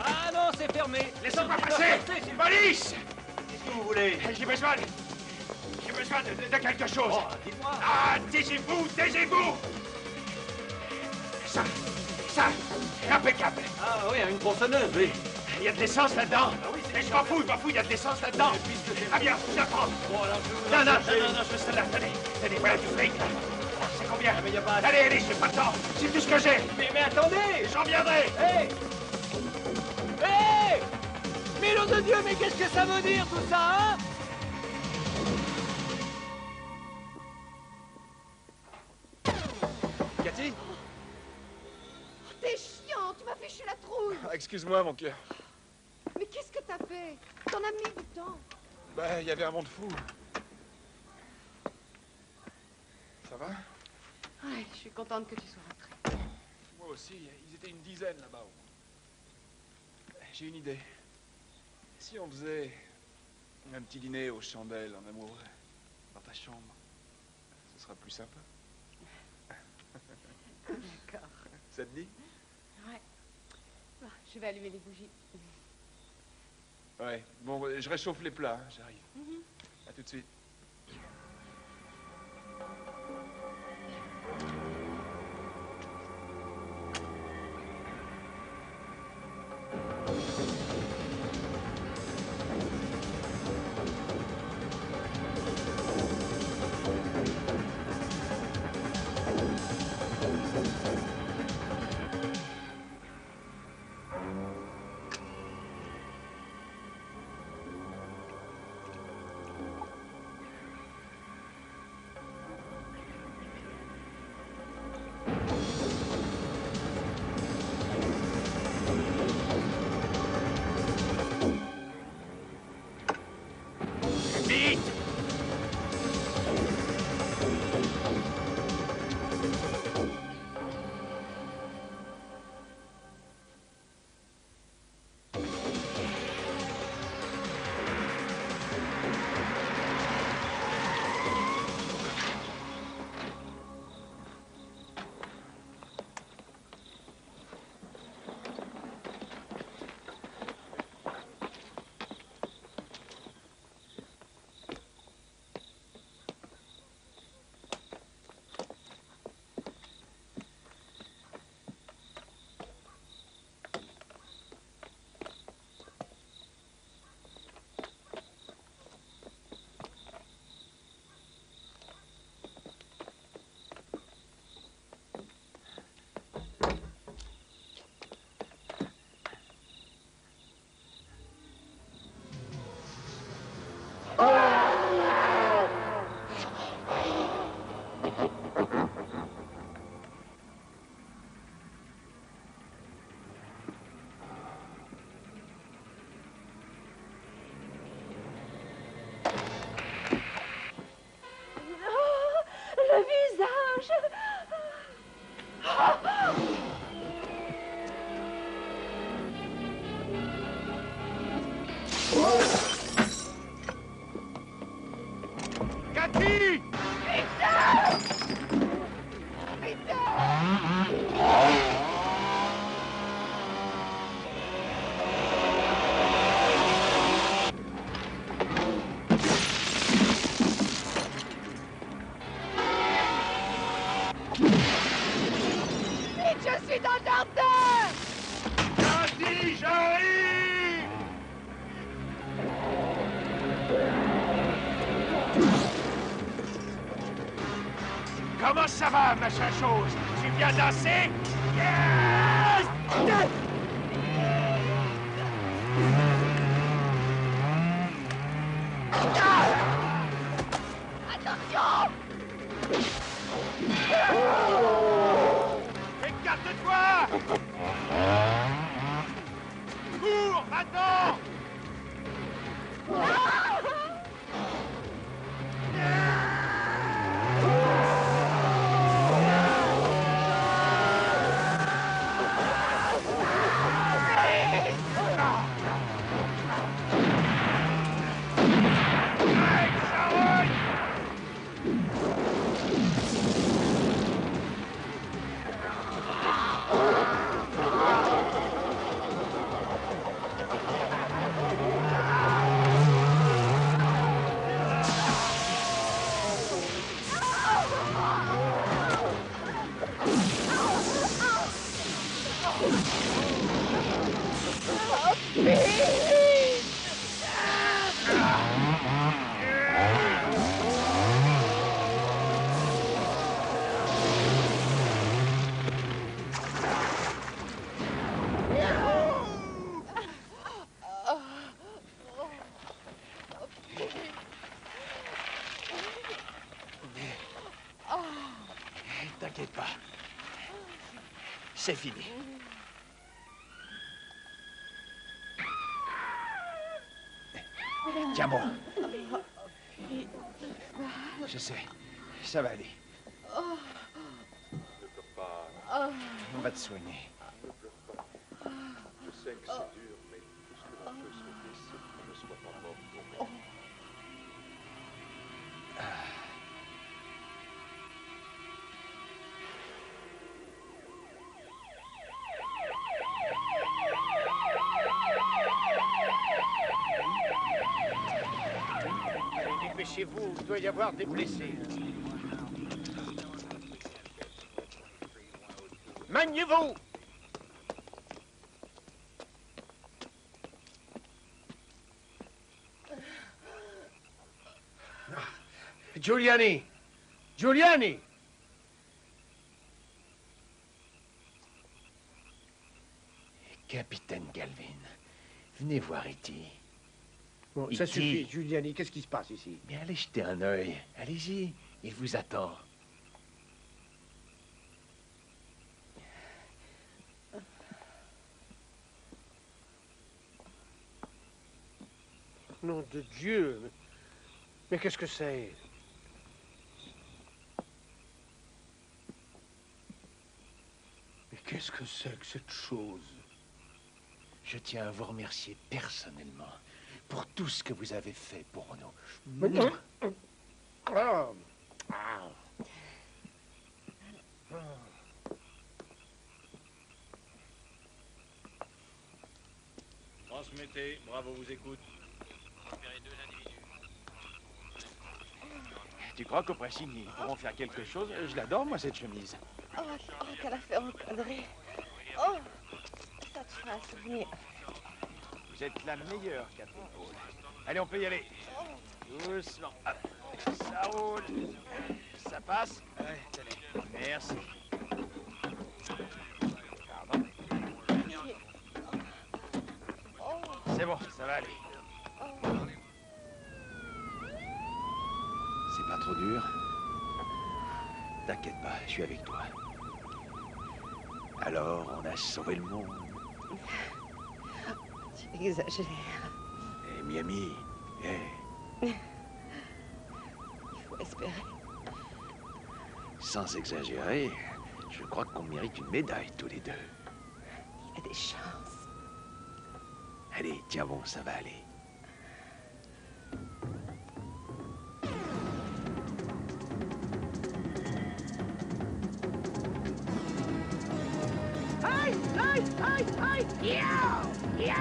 [SPEAKER 6] Ah non, c'est fermé.
[SPEAKER 16] Laissez-moi passer. Police!
[SPEAKER 6] Qu'est-ce que vous voulez?
[SPEAKER 16] J'ai besoin de quelque chose.
[SPEAKER 6] Oh, dites-moi.
[SPEAKER 16] Ah, taisez-vous! Ça, impeccable.
[SPEAKER 6] Ah oui, une tronçonneuse, oui.
[SPEAKER 16] Il y a de l'essence là-dedans.
[SPEAKER 6] Ah oui,
[SPEAKER 16] Mais je m'en fous, il y a de l'essence là-dedans. Ah bien, je la prends.
[SPEAKER 6] Bon, alors je vous
[SPEAKER 16] Non, je veux celle-là, tenez, voilà du fric. C'est combien?
[SPEAKER 6] mais y a pas...
[SPEAKER 16] Allez, j'ai pas le temps. C'est tout ce que j'ai.
[SPEAKER 6] Mais attendez!
[SPEAKER 16] J'en viendrai.
[SPEAKER 6] Hé! Hé! Mais nom de Dieu, mais qu'est-ce que ça veut dire tout ça, hein?
[SPEAKER 3] Cathy?
[SPEAKER 11] T'es chiant, tu m'as fait chier la trouille.
[SPEAKER 3] Excuse-moi, mon cœur.
[SPEAKER 11] Mais qu'est-ce que t'as fait? T'en as mis du temps.
[SPEAKER 3] Bah, il y avait un monde fou. Ça va?
[SPEAKER 4] Ouais, je suis contente que tu sois rentré.
[SPEAKER 3] Moi aussi, ils étaient une dizaine là-bas. J'ai une idée. Si on faisait un petit dîner aux chandelles en amoureux, dans ta chambre, ce sera plus sympa.
[SPEAKER 4] D'accord.
[SPEAKER 3] Ça te dit?
[SPEAKER 4] Ouais. Bon, je vais allumer les bougies.
[SPEAKER 3] Ouais. Bon, je réchauffe les plats, hein, j'arrive. À tout de suite.
[SPEAKER 2] qui?
[SPEAKER 11] Vite, je suis dans le jardin!
[SPEAKER 2] Vas-y, j'arrive!
[SPEAKER 16] Comment ça va, machin chose? Tu viens danser? Yes!
[SPEAKER 11] Attention!
[SPEAKER 2] Écarte-toi! Cours, maintenant!
[SPEAKER 16] T'inquiète pas. C'est fini. Tiens bon. Je sais. Ça va aller. On va te soigner.
[SPEAKER 10] Je sais que c'est dur, mais tout ce que l'on peut souhaiter, c'est qu'il ne soit pas mort pour rien.
[SPEAKER 7] Allez, dépêchez-vous, il doit y avoir des blessés. Maniez-vous! Giuliani! Giuliani!
[SPEAKER 16] Capitaine Galvin, venez voir Iti.
[SPEAKER 7] Bon, ça suffit, Giuliani, qu'est-ce qui se passe ici?
[SPEAKER 16] Mais allez jeter un œil. Allez-y, il vous attend.
[SPEAKER 7] Nom de Dieu! Mais qu'est-ce que c'est? Mais qu'est-ce que c'est que cette chose?
[SPEAKER 16] Je tiens à vous remercier personnellement pour tout ce que vous avez fait pour nous.
[SPEAKER 7] Mais... Ah.
[SPEAKER 14] Transmettez, Bravo vous écoute.
[SPEAKER 16] Tu crois qu'au principe, ils pourront faire quelque chose? Je l'adore, moi, cette chemise.
[SPEAKER 11] Oh, quelle affaire en connerie. Oh, ça te fera un souvenir.
[SPEAKER 16] Vous êtes la meilleure, Catherine Paul. Allez, on peut y aller. Doucement. Ça roule. Ça passe? Ouais, tenez. Merci. Pardon. C'est bon, ça va aller. C'est pas trop dur? T'inquiète pas, je suis avec toi. Alors, on a sauvé le monde.
[SPEAKER 4] Tu exagères.
[SPEAKER 16] Eh, Miami,
[SPEAKER 4] Il faut espérer.
[SPEAKER 16] Sans exagérer, je crois qu'on mérite une médaille tous les deux.
[SPEAKER 4] Il y a des chances.
[SPEAKER 16] Allez, tiens bon, ça va aller.
[SPEAKER 11] ¡Ay, ay! ¡Yo! ¡Yo!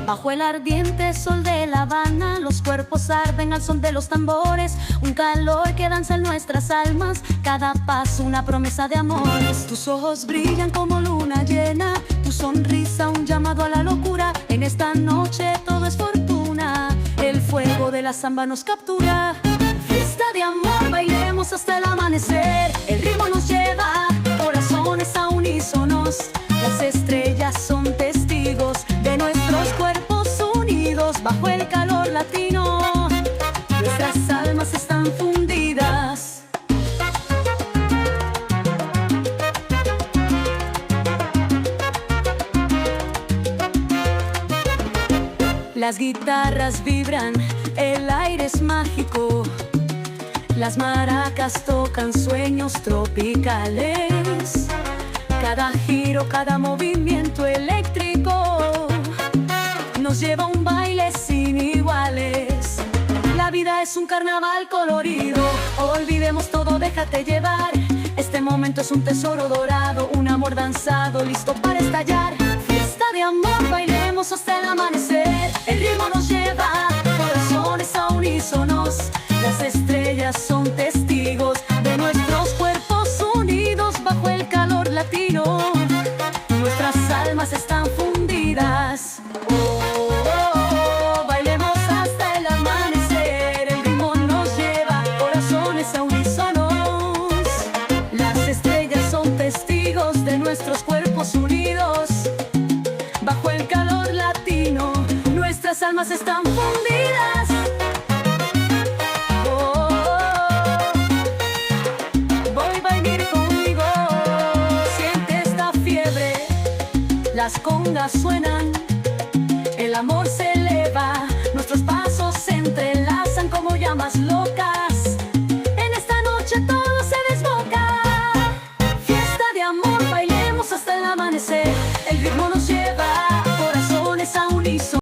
[SPEAKER 20] Bajo el ardiente sol de La Habana, los cuerpos arden al son de los tambores. Un calor que danza en nuestras almas, cada paso una promesa de amores. Tus ojos brillan como luna llena, tu sonrisa un llamado a la locura. En esta noche todo es fortuna, el fuego de la samba nos captura. Fiesta de amor, bailemos hasta el amanecer. El ritmo nos lleva, corazones a unísonos. Las estrellas son testigos de nuestros cuerpos unidos bajo el calor latino. Nuestras almas están fundidas. Las guitarras vibran, el aire es mágico. Las maracas tocan sueños tropicales. Cada giro, cada movimiento eléctrico nos lleva a un baile sin iguales. La vida es un carnaval colorido, olvidemos todo, déjate llevar. Este momento es un tesoro dorado, un amor danzado, listo para estallar. Fiesta de amor, bailemos hasta el amanecer. El ritmo nos lleva, corazones a unísonos. Las estrellas son testigos de nuestros cuerpos unidos bajo el calor latino. Nuestras almas están fundidas. Bailemos hasta el amanecer. El ritmo nos lleva, corazones a unísonos. Las estrellas son testigos de nuestros cuerpos unidos bajo el calor latino. Nuestras almas están fundidas. Las congas suenan, el amor se eleva, nuestros pasos se entrelazan como llamas locas. En esta noche todo se desboca. Fiesta de amor, bailemos hasta el amanecer. El ritmo nos lleva,